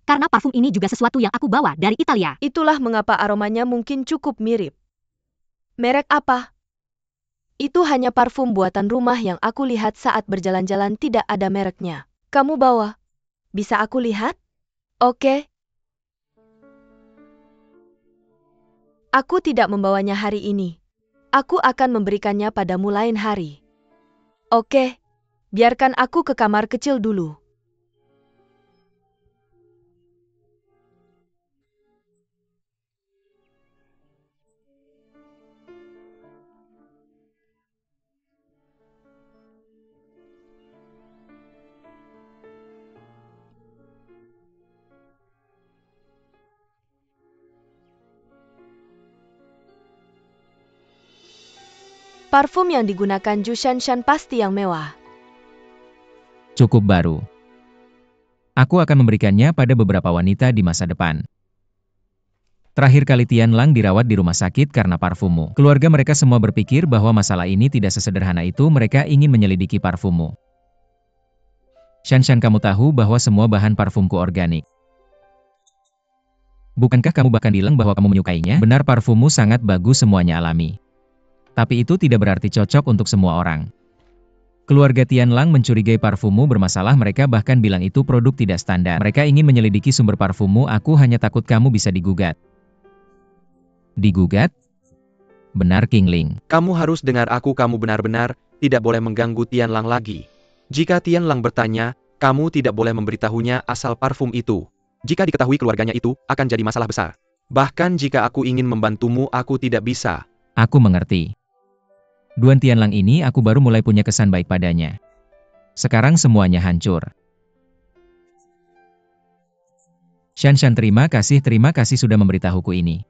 Karena parfum ini juga sesuatu yang aku bawa dari Italia. Itulah mengapa aromanya mungkin cukup mirip. Merek apa? Itu hanya parfum buatan rumah yang aku lihat saat berjalan-jalan, tidak ada mereknya. Kamu bawa? Bisa aku lihat? Oke. Aku tidak membawanya hari ini. Aku akan memberikannya padamu lain hari. Oke. Biarkan aku ke kamar kecil dulu. Parfum yang digunakan Zhu Shanshan pasti yang mewah. Cukup baru. Aku akan memberikannya pada beberapa wanita di masa depan. Terakhir kali Tianlang dirawat di rumah sakit karena parfummu. Keluarga mereka semua berpikir bahwa masalah ini tidak sesederhana itu. Mereka ingin menyelidiki parfummu. Shanshan, kamu tahu bahwa semua bahan parfumku organik. Bukankah kamu bahkan bilang bahwa kamu menyukainya? Benar, parfummu sangat bagus, semuanya alami. Tapi itu tidak berarti cocok untuk semua orang. Keluarga Tianlang mencurigai parfummu bermasalah, mereka bahkan bilang itu produk tidak standar. Mereka ingin menyelidiki sumber parfummu, aku hanya takut kamu bisa digugat. Digugat? Benar, Qingling. Kamu harus dengar aku, kamu benar-benar tidak boleh mengganggu Tianlang lagi. Jika Tianlang bertanya, kamu tidak boleh memberitahunya asal parfum itu. Jika diketahui keluarganya itu, akan jadi masalah besar. Bahkan jika aku ingin membantumu, aku tidak bisa. Aku mengerti. Duan Tianlang ini aku baru mulai punya kesan baik padanya. Sekarang semuanya hancur. Shanshan, terima kasih sudah memberitahuku ini.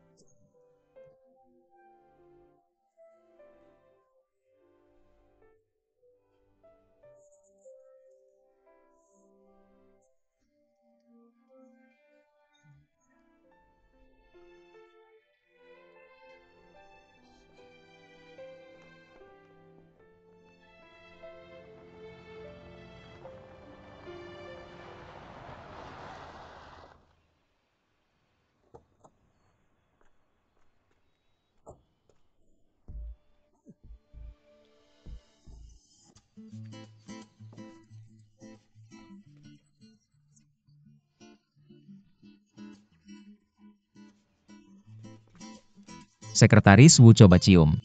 Sekretaris Wu coba cium.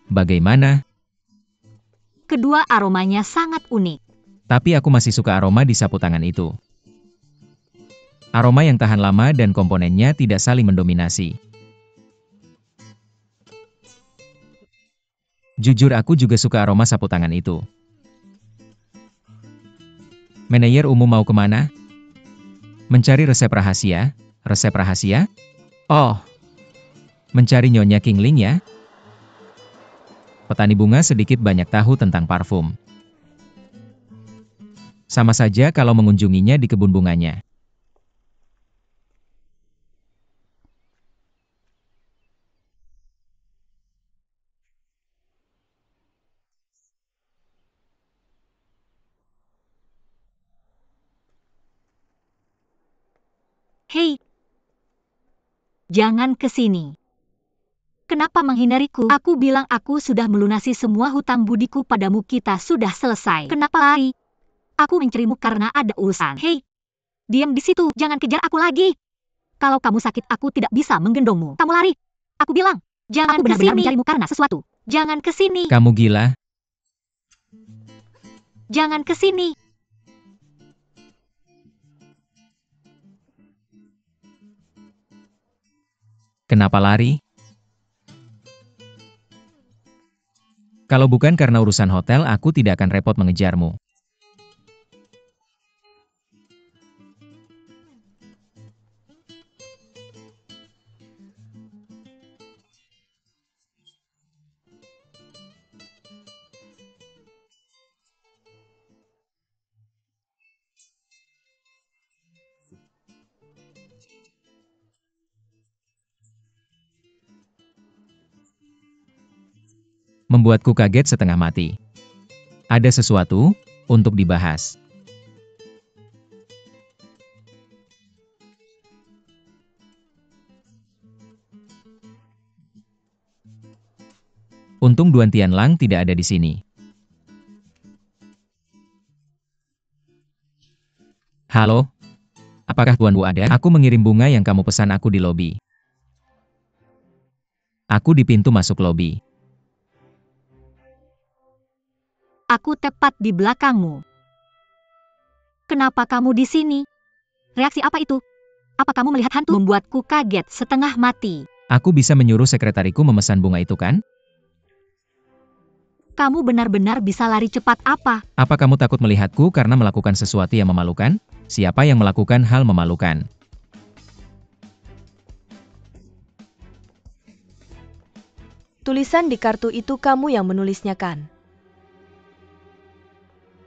Bagaimana? Kedua aromanya sangat unik. Tapi aku masih suka aroma di sapu tangan itu. Aroma yang tahan lama dan komponennya tidak saling mendominasi. Jujur aku juga suka aroma sapu tangan itu. Manajer umum mau kemana? Mencari resep rahasia? Resep rahasia? Oh, mencari Nyonya Qingling ya? Petani bunga sedikit banyak tahu tentang parfum. Sama saja kalau mengunjunginya di kebun bunganya. Hei, jangan ke sini. Kenapa menghindariku? Aku bilang aku sudah melunasi semua hutang budiku padamu, kita sudah selesai. Kenapa lari? Aku mencarimu karena ada urusan. Hei, diam di situ, jangan kejar aku lagi. Kalau kamu sakit, aku tidak bisa menggendongmu. Kamu lari. Aku bilang, jangan ke sini. Aku benar-benar mencarimu karena sesuatu. Jangan ke sini. Kamu gila? Jangan ke sini. Kenapa lari? Kalau bukan karena urusan hotel, aku tidak akan repot mengejarmu. Membuatku kaget setengah mati. Ada sesuatu untuk dibahas. Untung Duan Tianlang tidak ada di sini. Halo? Apakah Tuan Wu ada? Aku mengirim bunga yang kamu pesan aku di lobi. Aku di pintu masuk lobi. Aku tepat di belakangmu. Kenapa kamu di sini? Reaksi apa itu? Apa kamu melihat hantu? Membuatku kaget setengah mati. Aku bisa menyuruh sekretariku memesan bunga itu kan? Kamu benar-benar bisa lari cepat apa? Apa kamu takut melihatku karena melakukan sesuatu yang memalukan? Siapa yang melakukan hal memalukan? Tulisan di kartu itu kamu yang menulisnya kan?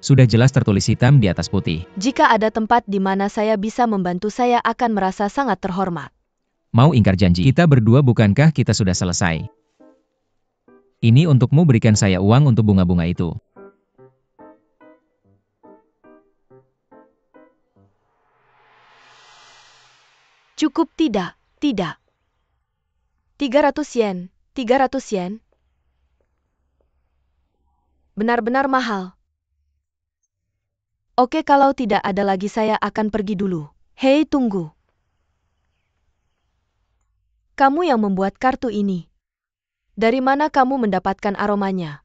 Sudah jelas tertulis hitam di atas putih. Jika ada tempat di mana saya bisa membantu, saya akan merasa sangat terhormat. Mau ingkar janji? Kita berdua, bukankah kita sudah selesai? Ini untukmu, berikan saya uang untuk bunga-bunga itu. Cukup tidak? Tidak. 300 yen. 300 yen. Benar-benar mahal. Oke, kalau tidak ada lagi saya akan pergi dulu. Hei, tunggu. Kamu yang membuat kartu ini. Dari mana kamu mendapatkan aromanya?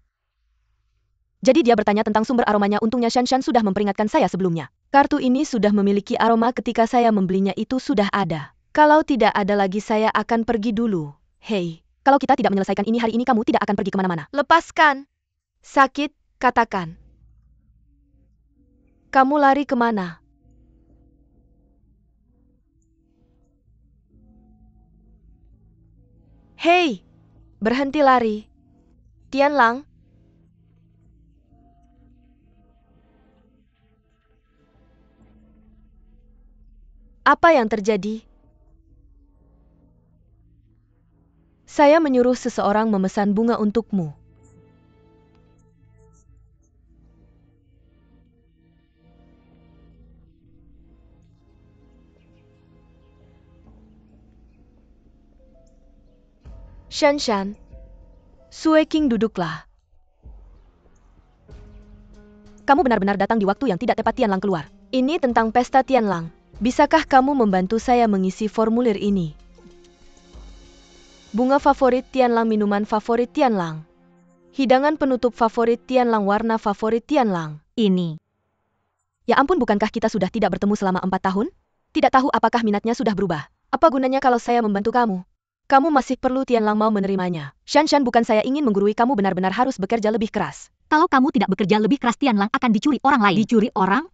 Jadi dia bertanya tentang sumber aromanya. Untungnya Shanshan sudah memperingatkan saya sebelumnya. Kartu ini sudah memiliki aroma ketika saya membelinya, itu sudah ada. Kalau tidak ada lagi saya akan pergi dulu. Hei, kalau kita tidak menyelesaikan ini hari ini, kamu tidak akan pergi kemana-mana. Lepaskan. Sakit, katakan. Kamu lari kemana? Hei, berhenti lari. Tianlang. Apa yang terjadi? Saya menyuruh seseorang memesan bunga untukmu. Shanshan. Sue King, duduklah. Kamu benar-benar datang di waktu yang tidak tepat. Tianlang keluar. Ini tentang pesta Tianlang. Bisakah kamu membantu saya mengisi formulir ini? Bunga favorit Tianlang, minuman favorit Tianlang. Hidangan penutup favorit Tianlang, warna favorit Tianlang. Ini. Ya ampun, bukankah kita sudah tidak bertemu selama 4 tahun? Tidak tahu apakah minatnya sudah berubah. Apa gunanya kalau saya membantu kamu? Kamu masih perlu Tianlang mau menerimanya. Shanshan, bukan saya ingin menggurui kamu, benar-benar harus bekerja lebih keras. Kalau kamu tidak bekerja lebih keras, Tianlang akan dicuri orang lain. Dicuri orang?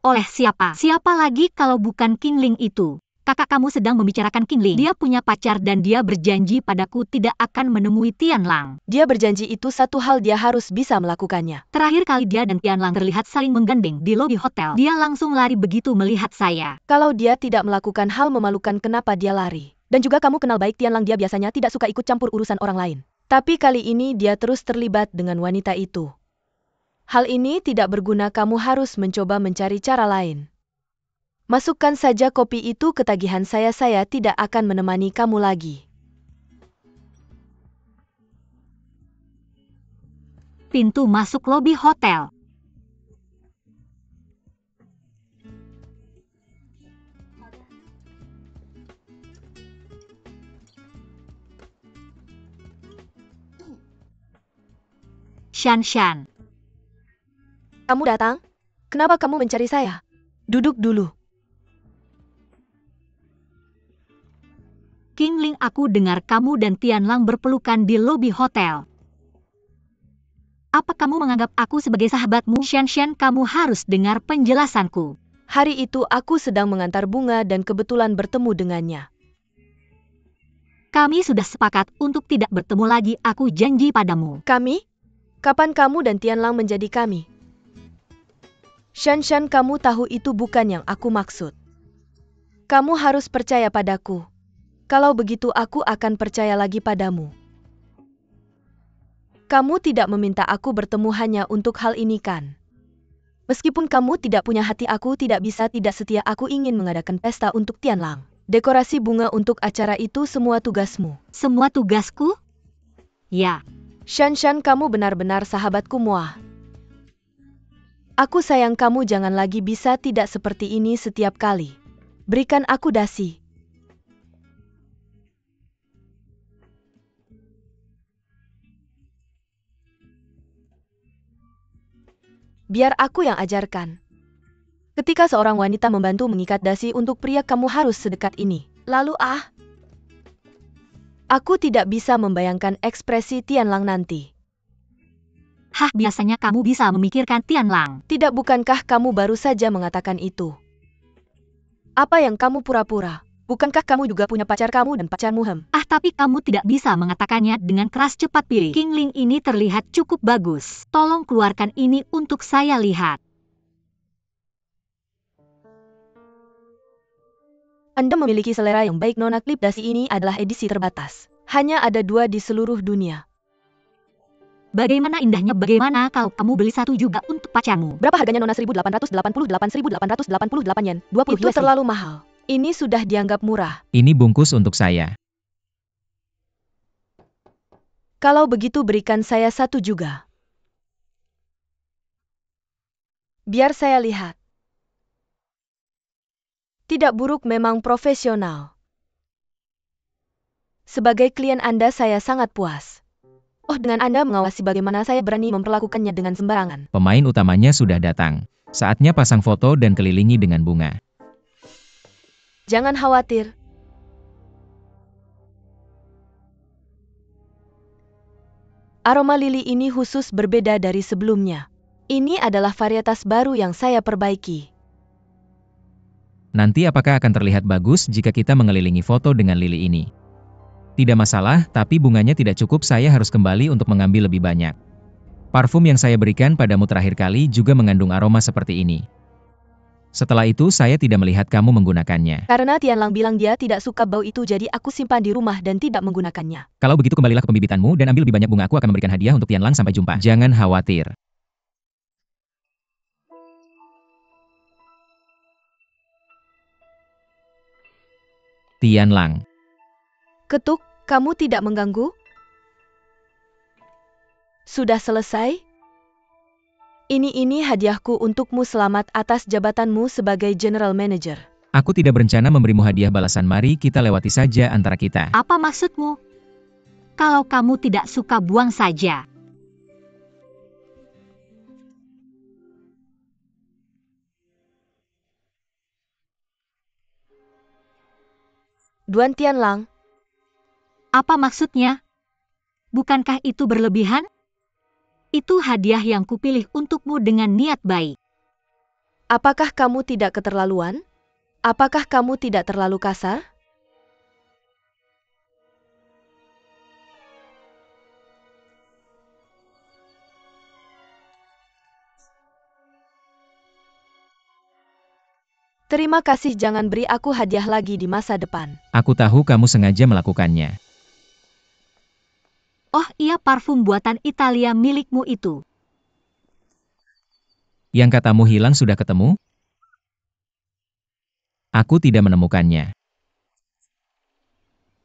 Oleh siapa? Siapa lagi kalau bukan King Ling itu? Kakak kamu sedang membicarakan Qingling. Dia punya pacar dan dia berjanji padaku tidak akan menemui Tianlang. Dia berjanji itu satu hal dia harus bisa melakukannya. Terakhir kali dia dan Tianlang terlihat saling menggandeng di lobi hotel. Dia langsung lari begitu melihat saya. Kalau dia tidak melakukan hal memalukan, kenapa dia lari? Dan juga kamu kenal baik Tianlang, dia biasanya tidak suka ikut campur urusan orang lain. Tapi kali ini dia terus terlibat dengan wanita itu. Hal ini tidak berguna, kamu harus mencoba mencari cara lain. Masukkan saja kopi itu ke tagihan saya tidak akan menemani kamu lagi. Pintu masuk lobi hotel. Shan. Kamu datang? Kenapa kamu mencari saya? Duduk dulu. Qingling, aku dengar kamu dan Tianlang berpelukan di lobi hotel. Apa kamu menganggap aku sebagai sahabatmu? Shan, kamu harus dengar penjelasanku. Hari itu aku sedang mengantar bunga dan kebetulan bertemu dengannya. Kami sudah sepakat untuk tidak bertemu lagi, aku janji padamu. Kami? Kapan kamu dan Tianlang menjadi kami? Shan, kamu tahu itu bukan yang aku maksud. Kamu harus percaya padaku. Kalau begitu aku akan percaya lagi padamu. Kamu tidak meminta aku bertemu hanya untuk hal ini kan? Meskipun kamu tidak punya hati, aku tidak bisa tidak setia. Aku ingin mengadakan pesta untuk Tianlang. Dekorasi bunga untuk acara itu semua tugasmu. Semua tugasku? Ya. Shan, kamu benar-benar sahabatku Mua. Aku sayang kamu, jangan lagi bisa tidak seperti ini setiap kali. Berikan aku dasi. Biar aku yang ajarkan. Ketika seorang wanita membantu mengikat dasi untuk pria, kamu harus sedekat ini. Lalu aku tidak bisa membayangkan ekspresi Tianlang nanti. Hah, biasanya kamu bisa memikirkan Tianlang. Tidak, bukankah kamu baru saja mengatakan itu? Apa yang kamu pura-pura? Bukankah kamu juga punya pacar, kamu dan pacarmu Tapi kamu tidak bisa mengatakannya dengan keras. Cepat pilih. Qingling ini terlihat cukup bagus. Tolong keluarkan ini untuk saya lihat. Anda memiliki selera yang baik, Nona. Klip dasi ini adalah edisi terbatas. Hanya ada 2 di seluruh dunia. Bagaimana indahnya, bagaimana kalau kamu beli satu juga untuk pacarmu? Berapa harganya, Nona? 1.888 yen. 20 itu terlalu mahal. Ini sudah dianggap murah. Ini bungkus untuk saya. Kalau begitu berikan saya satu juga. Biar saya lihat. Tidak buruk, memang profesional. Sebagai klien Anda saya sangat puas. Dengan Anda mengawasi bagaimana saya berani memperlakukannya dengan sembarangan. Pemain utamanya sudah datang. Saatnya pasang foto dan kelilingi dengan bunga. Jangan khawatir. Aroma lili ini khusus berbeda dari sebelumnya. Ini adalah varietas baru yang saya perbaiki. Nanti apakah akan terlihat bagus jika kita mengelilingi foto dengan lili ini? Tidak masalah, tapi bunganya tidak cukup, saya harus kembali untuk mengambil lebih banyak. Parfum yang saya berikan padamu terakhir kali juga mengandung aroma seperti ini. Setelah itu saya tidak melihat kamu menggunakannya. Karena Tianlang bilang dia tidak suka bau itu, jadi aku simpan di rumah dan tidak menggunakannya. Kalau begitu kembalilah ke pembibitanmu dan ambil lebih banyak bunga, aku akan memberikan hadiah untuk Tianlang. Sampai jumpa. Jangan khawatir. Tianlang. Ketuk, kamu tidak mengganggu? Sudah selesai? Ini hadiahku untukmu, selamat atas jabatanmu sebagai General Manager. Aku tidak berencana memberimu hadiah balasan, mari kita lewati saja antara kita. Apa maksudmu? Kalau kamu tidak suka, buang saja. Duan Tianlang. Apa maksudnya? Bukankah itu berlebihan? Itu hadiah yang kupilih untukmu dengan niat baik. Apakah kamu tidak keterlaluan? Apakah kamu tidak terlalu kasar? Terima kasih, jangan beri aku hadiah lagi di masa depan. Aku tahu kamu sengaja melakukannya. Oh iya, parfum buatan Italia milikmu itu. Yang katamu hilang sudah ketemu? Aku tidak menemukannya.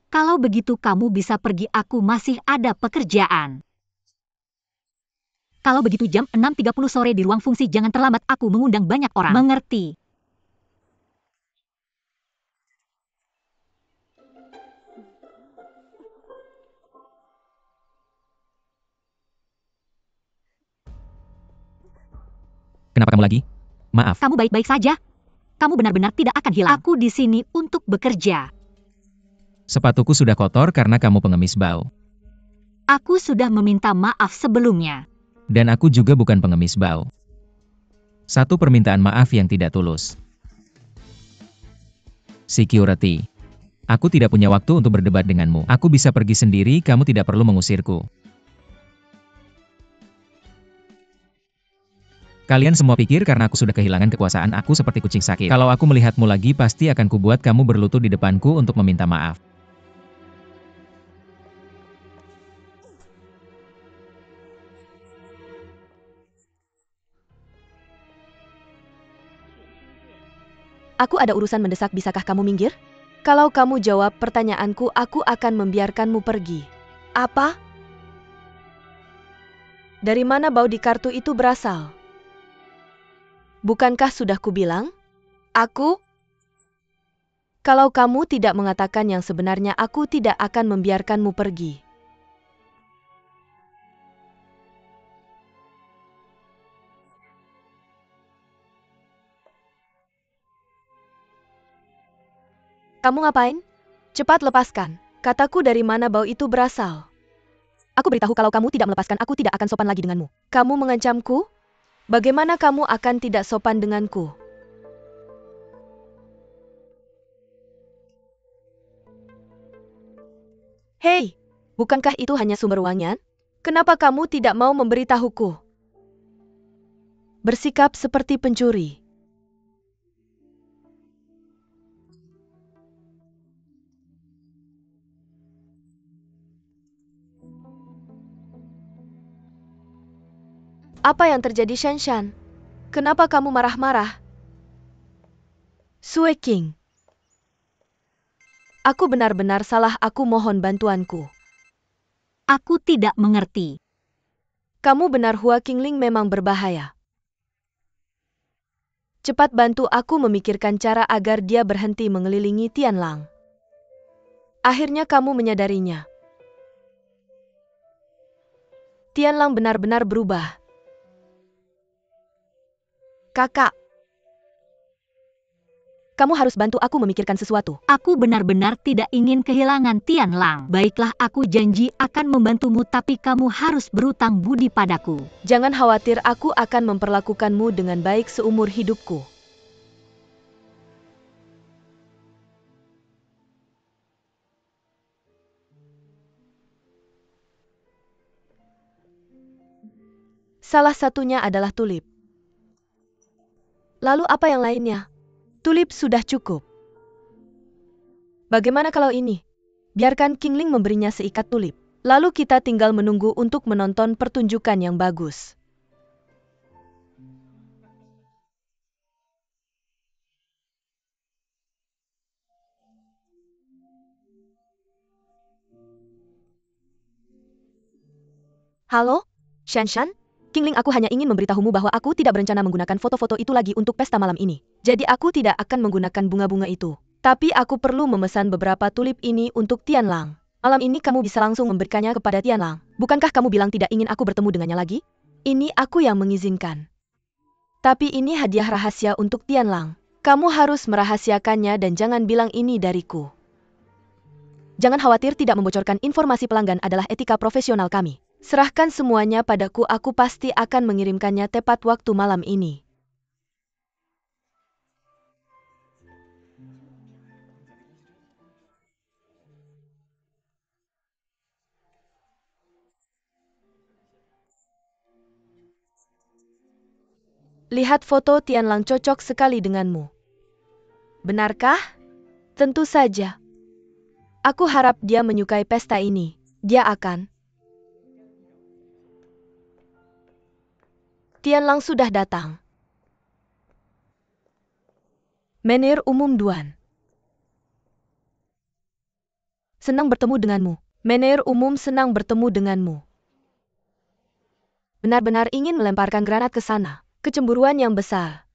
Kalau begitu kamu bisa pergi, aku masih ada pekerjaan. Kalau begitu jam 6.30 sore di ruang fungsi, jangan terlambat, aku mengundang banyak orang. Mengerti? Kenapa kamu lagi? Maaf. Kamu baik-baik saja? Kamu benar-benar tidak akan hilang. Aku di sini untuk bekerja. Sepatuku sudah kotor karena kamu pengemis bau. Aku sudah meminta maaf sebelumnya. Dan aku juga bukan pengemis bau. Satu permintaan maaf yang tidak tulus. Security. Aku tidak punya waktu untuk berdebat denganmu. Aku bisa pergi sendiri, kamu tidak perlu mengusirku. Kalian semua pikir karena aku sudah kehilangan kekuasaan, aku seperti kucing sakit. Kalau aku melihatmu lagi, pasti akan kubuat kamu berlutut di depanku untuk meminta maaf. Aku ada urusan mendesak, bisakah kamu minggir? Kalau kamu jawab pertanyaanku, aku akan membiarkanmu pergi. Apa? Dari mana bau di kartu itu berasal? Bukankah sudah kubilang? Aku? Kalau kamu tidak mengatakan yang sebenarnya, aku tidak akan membiarkanmu pergi. Kamu ngapain? Cepat lepaskan. Kataku dari mana bau itu berasal. Aku beritahu, kalau kamu tidak melepaskan, aku tidak akan sopan lagi denganmu. Kamu mengancamku? Bagaimana kamu akan tidak sopan denganku? Hei, bukankah itu hanya sumber uangnya? Kenapa kamu tidak mau memberitahuku? Bersikap seperti pencuri. Apa yang terjadi, Shanshan? Kenapa kamu marah-marah? Sue King. Aku benar-benar salah, aku mohon bantuanku. Aku tidak mengerti. Kamu benar, Hua Qingling memang berbahaya. Cepat bantu aku memikirkan cara agar dia berhenti mengelilingi Tianlang. Akhirnya kamu menyadarinya. Tianlang benar-benar berubah. Kakak, kamu harus bantu aku memikirkan sesuatu. Aku benar-benar tidak ingin kehilangan Tianlang. Baiklah, aku janji akan membantumu, tapi kamu harus berutang budi padaku. Jangan khawatir, aku akan memperlakukanmu dengan baik seumur hidupku. Salah satunya adalah tulip. Lalu apa yang lainnya? Tulip sudah cukup. Bagaimana kalau ini? Biarkan Qingling memberinya seikat tulip. Lalu kita tinggal menunggu untuk menonton pertunjukan yang bagus. Halo, Shanshan? Qingling, aku hanya ingin memberitahumu bahwa aku tidak berencana menggunakan foto-foto itu lagi untuk pesta malam ini. Jadi aku tidak akan menggunakan bunga-bunga itu. Tapi aku perlu memesan beberapa tulip ini untuk Tianlang. Malam ini kamu bisa langsung memberikannya kepada Tianlang. Bukankah kamu bilang tidak ingin aku bertemu dengannya lagi? Ini aku yang mengizinkan. Tapi ini hadiah rahasia untuk Tianlang. Kamu harus merahasiakannya dan jangan bilang ini dariku. Jangan khawatir, tidak membocorkan informasi pelanggan adalah etika profesional kami. Serahkan semuanya padaku, aku pasti akan mengirimkannya tepat waktu malam ini. Lihat foto Tianlang cocok sekali denganmu. Benarkah? Tentu saja. Aku harap dia menyukai pesta ini. Dia akan. Tianlang sudah datang. Menir Umum Duan. Senang bertemu denganmu. Menir Umum senang bertemu denganmu. Benar-benar ingin melemparkan granat ke sana. Kecemburuan yang besar.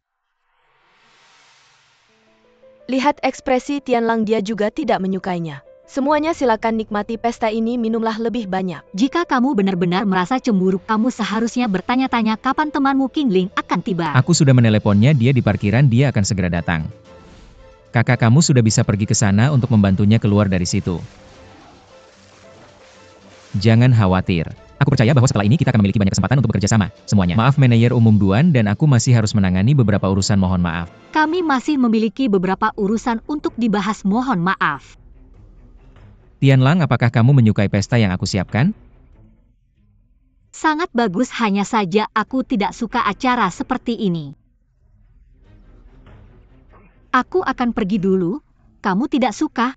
Lihat ekspresi Tianlang, dia juga tidak menyukainya. Semuanya silakan nikmati pesta ini, minumlah lebih banyak. Jika kamu benar-benar merasa cemburu, kamu seharusnya bertanya-tanya kapan temanmu Qingling akan tiba. Aku sudah meneleponnya, dia di parkiran, dia akan segera datang. Kakak kamu sudah bisa pergi ke sana untuk membantunya keluar dari situ. Jangan khawatir. Aku percaya bahwa setelah ini kita akan memiliki banyak kesempatan untuk bekerja sama, semuanya. Maaf Manajer Umum Duan, dan aku masih harus menangani beberapa urusan, mohon maaf. Kami masih memiliki beberapa urusan untuk dibahas, mohon maaf. Tianlang, apakah kamu menyukai pesta yang aku siapkan? Sangat bagus, hanya saja aku tidak suka acara seperti ini. Aku akan pergi dulu. Kamu tidak suka?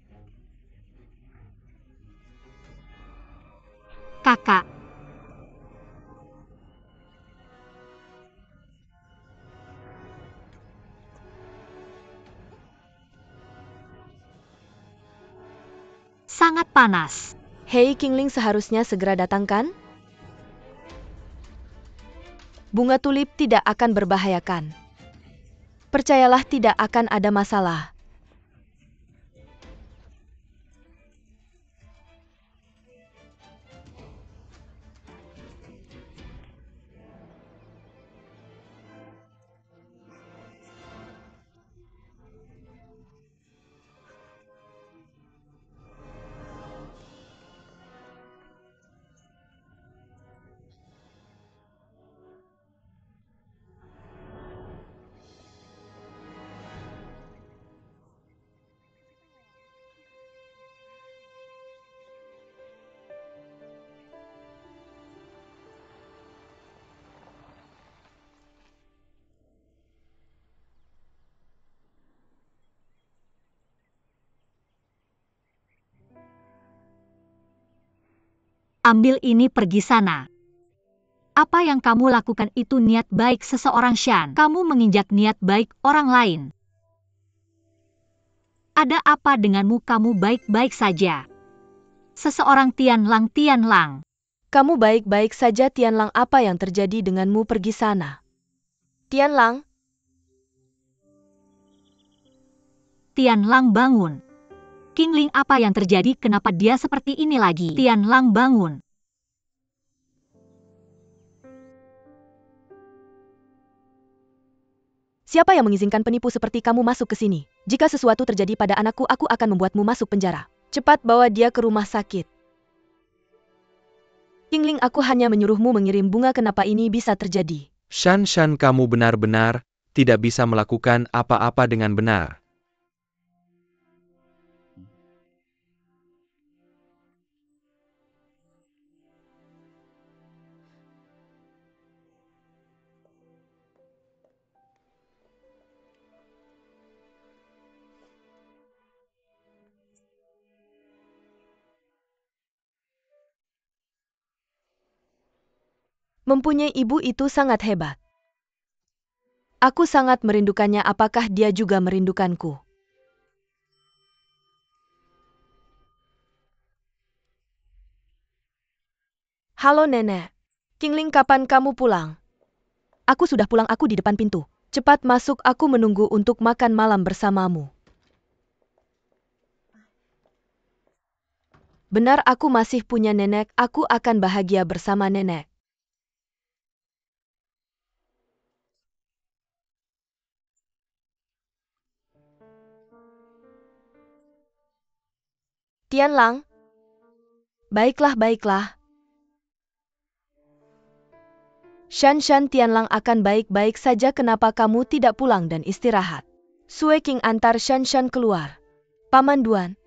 Kakak. Sangat panas. Hei, Qingling seharusnya segera datangkan? Bunga tulip tidak akan berbahayakan. Percayalah, tidak akan ada masalah. Ambil ini, pergi sana. Apa yang kamu lakukan itu niat baik seseorang, Shan. Kamu menginjak niat baik orang lain. Ada apa denganmu? Kamu baik-baik saja. Seseorang Tianlang. Kamu baik-baik saja, Tianlang. Apa yang terjadi denganmu? Pergi sana. Tianlang. Tianlang, bangun. Qingling, apa yang terjadi? Kenapa dia seperti ini lagi? Tianlang, bangun. Siapa yang mengizinkan penipu seperti kamu masuk ke sini? Jika sesuatu terjadi pada anakku, aku akan membuatmu masuk penjara. Cepat bawa dia ke rumah sakit. Qingling, aku hanya menyuruhmu mengirim bunga. Kenapa ini bisa terjadi? Shan, kamu benar-benar tidak bisa melakukan apa-apa dengan benar. Mempunyai ibu itu sangat hebat. Aku sangat merindukannya. Apakah dia juga merindukanku? Halo nenek. Qingling, kapan kamu pulang? Aku sudah pulang, aku di depan pintu. Cepat masuk, aku menunggu untuk makan malam bersamamu. Benar, aku masih punya nenek, aku akan bahagia bersama nenek. Tianlang. Baiklah. Shan, Tianlang akan baik-baik saja. Kenapa kamu tidak pulang dan istirahat? Sue King antar Shan keluar. Paman Duan.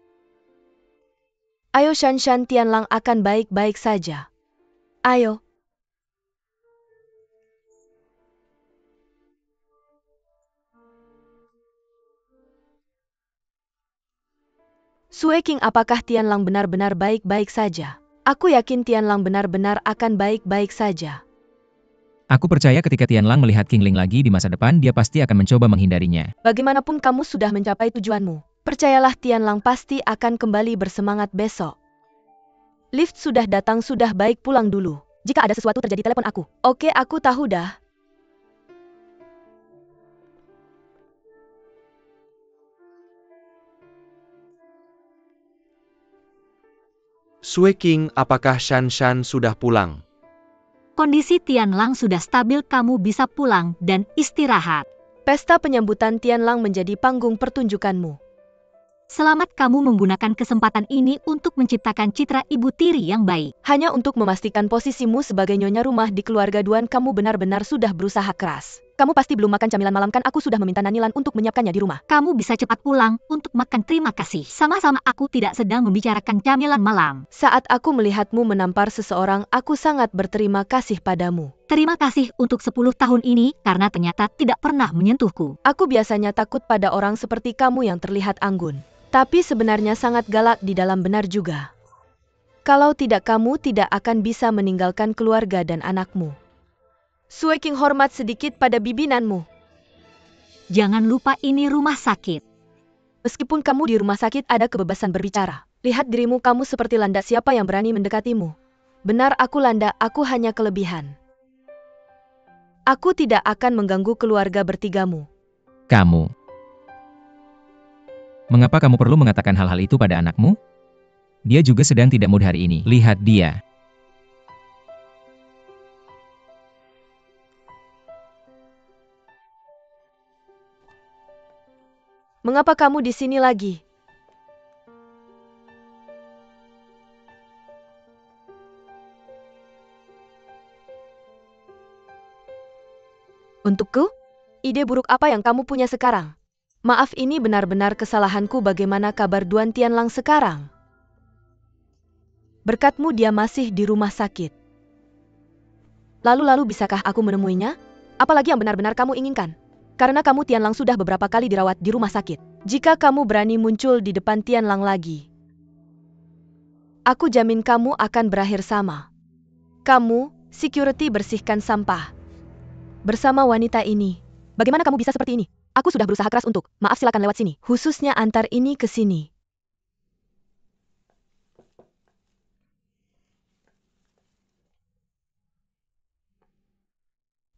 Ayo Shan, Tianlang akan baik-baik saja. Ayo. Sue King, apakah Tianlang benar-benar baik-baik saja? Aku yakin Tianlang benar-benar akan baik-baik saja. Aku percaya ketika Tianlang melihat Qingling lagi di masa depan, dia pasti akan mencoba menghindarinya. Bagaimanapun kamu sudah mencapai tujuanmu. Percayalah Tianlang pasti akan kembali bersemangat besok. Lift sudah datang, sudah baik pulang dulu. Jika ada sesuatu terjadi, telepon aku. Oke, aku tahu dah. Sue King, apakah Shan sudah pulang? Kondisi Tianlang sudah stabil, kamu bisa pulang dan istirahat. Pesta penyambutan Tianlang menjadi panggung pertunjukanmu. Selamat, kamu menggunakan kesempatan ini untuk menciptakan citra ibu tiri yang baik. Hanya untuk memastikan posisimu sebagai nyonya rumah di keluarga Duan, kamu benar-benar sudah berusaha keras. Kamu pasti belum makan camilan malam kan? Aku sudah meminta Nanilan untuk menyiapkannya di rumah. Kamu bisa cepat pulang untuk makan. Terima kasih. Sama-sama, aku tidak sedang membicarakan camilan malam. Saat aku melihatmu menampar seseorang, aku sangat berterima kasih padamu. Terima kasih untuk 10 tahun ini karena ternyata tidak pernah menyentuhku. Aku biasanya takut pada orang seperti kamu yang terlihat anggun. Tapi sebenarnya sangat galak di dalam, benar juga. Kalau tidak, kamu tidak akan bisa meninggalkan keluarga dan anakmu. Sue King, hormat sedikit pada bibinanmu. Jangan lupa ini rumah sakit. Meskipun kamu di rumah sakit, ada kebebasan berbicara. Lihat dirimu, kamu seperti Landa, siapa yang berani mendekatimu? Benar, aku Landa, aku hanya kelebihan. Aku tidak akan mengganggu keluarga bertigamu. Kamu. Mengapa kamu perlu mengatakan hal-hal itu pada anakmu? Dia juga sedang tidak mood hari ini. Lihat dia. Mengapa kamu di sini lagi? Untukku? Ide buruk apa yang kamu punya sekarang? Maaf, ini benar-benar kesalahanku. Bagaimana kabar Duan Tianlang sekarang? Berkatmu dia masih di rumah sakit. Lalu bisakah aku menemuinya? Apalagi yang benar-benar kamu inginkan? Karena kamu Tianlang sudah beberapa kali dirawat di rumah sakit. Jika kamu berani muncul di depan Tianlang lagi, aku jamin kamu akan berakhir sama. Kamu, security, bersihkan sampah bersama wanita ini. Bagaimana kamu bisa seperti ini? Aku sudah berusaha keras untuk, maaf, silakan lewat sini. Khususnya antar ini ke sini.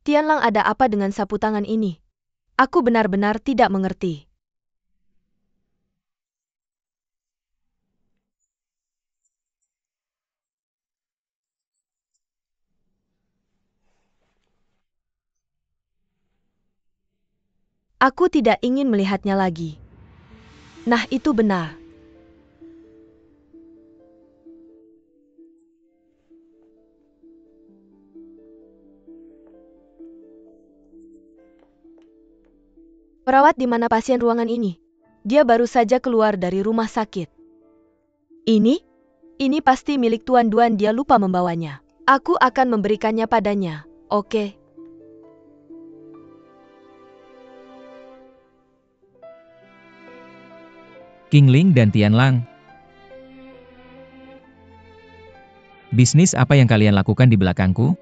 Tianlang, ada apa dengan sapu tangan ini? Aku benar-benar tidak mengerti. Aku tidak ingin melihatnya lagi. Nah, itu benar. Perawat, di mana pasien ruangan ini? Dia baru saja keluar dari rumah sakit. Ini? Ini pasti milik Tuan Duan, dia lupa membawanya. Aku akan memberikannya padanya, oke? Qingling dan Tianlang. Bisnis apa yang kalian lakukan di belakangku?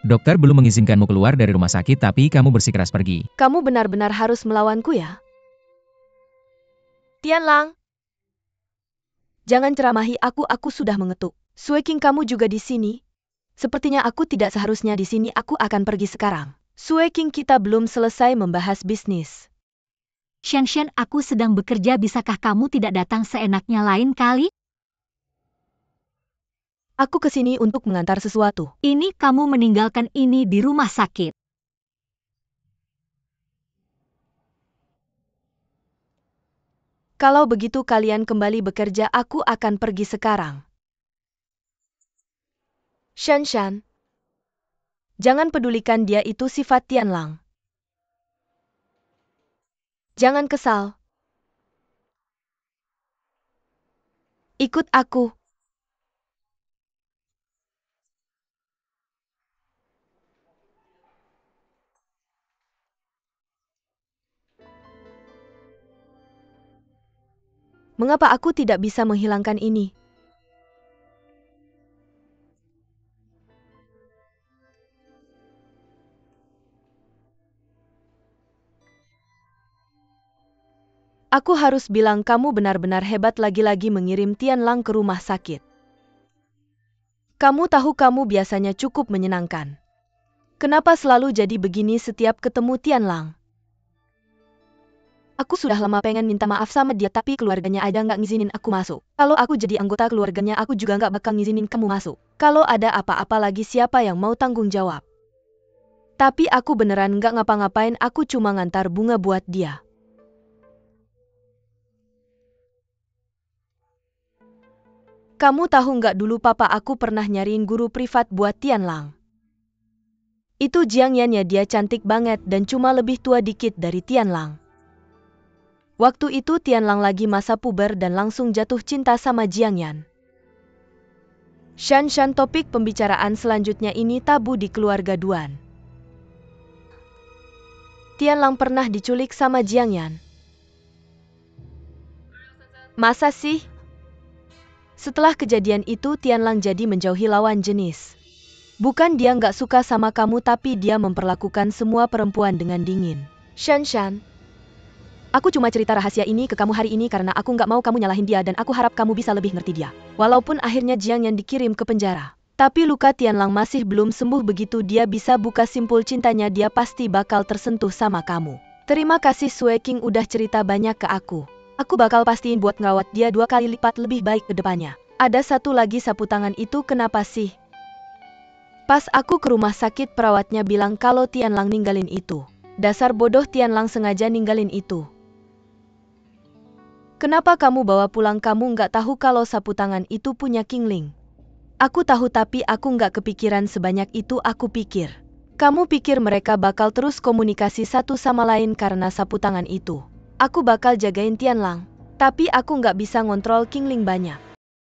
Dokter belum mengizinkanmu keluar dari rumah sakit, tapi kamu bersikeras pergi. Kamu benar-benar harus melawanku ya? Tianlang! Jangan ceramahi aku sudah mengetuk. Sue King, kamu juga di sini? Sepertinya aku tidak seharusnya di sini, aku akan pergi sekarang. Sue King, kita belum selesai membahas bisnis. Shan, aku sedang bekerja, bisakah kamu tidak datang seenaknya lain kali? Aku ke sini untuk mengantar sesuatu. Ini kamu meninggalkan ini di rumah sakit. Kalau begitu kalian kembali bekerja, aku akan pergi sekarang. Shan, jangan pedulikan dia, itu sifat Tianlang. Jangan kesal. Ikut aku. Mengapa aku tidak bisa menghilangkan ini? Aku harus bilang kamu benar-benar hebat lagi-lagi mengirim Tianlang ke rumah sakit. Kamu tahu kamu biasanya cukup menyenangkan. Kenapa selalu jadi begini setiap ketemu Tianlang? Aku sudah lama pengen minta maaf sama dia tapi keluarganya aja nggak ngizinin aku masuk. Kalau aku jadi anggota keluarganya aku juga nggak bakal ngizinin kamu masuk. Kalau ada apa-apa lagi siapa yang mau tanggung jawab? Tapi aku beneran nggak ngapa-ngapain, aku cuma ngantar bunga buat dia. Kamu tahu nggak dulu papa aku pernah nyariin guru privat buat Tianlang. Itu Jiang Yan ya, dia cantik banget dan cuma lebih tua dikit dari Tianlang. Waktu itu Tianlang lagi masa puber dan langsung jatuh cinta sama Jiang Yan. Shan, topik pembicaraan selanjutnya ini tabu di keluarga Duan. Tianlang pernah diculik sama Jiang Yan. Masa sih? Setelah kejadian itu Tianlang jadi menjauhi lawan jenis. Bukan dia nggak suka sama kamu tapi dia memperlakukan semua perempuan dengan dingin. Shan, aku cuma cerita rahasia ini ke kamu hari ini karena aku nggak mau kamu nyalahin dia dan aku harap kamu bisa lebih ngerti dia. Walaupun akhirnya Jiang Yan dikirim ke penjara. Tapi luka Tianlang masih belum sembuh, begitu dia bisa buka simpul cintanya dia pasti bakal tersentuh sama kamu. Terima kasih Sue King udah cerita banyak ke aku. Aku bakal pastiin buat ngerawat dia 2 kali lipat lebih baik ke depannya. Ada satu lagi, sapu tangan itu kenapa sih? Pas aku ke rumah sakit perawatnya bilang kalau Tianlang ninggalin itu. Dasar bodoh, Tianlang sengaja ninggalin itu. Kenapa kamu bawa pulang? Kamu nggak tahu kalau sapu tangan itu punya Qingling? Aku tahu tapi aku nggak kepikiran sebanyak itu. Aku pikir kamu pikir mereka bakal terus komunikasi satu sama lain karena sapu tangan itu. Aku bakal jagain Tianlang, tapi aku nggak bisa ngontrol Qingling banyak.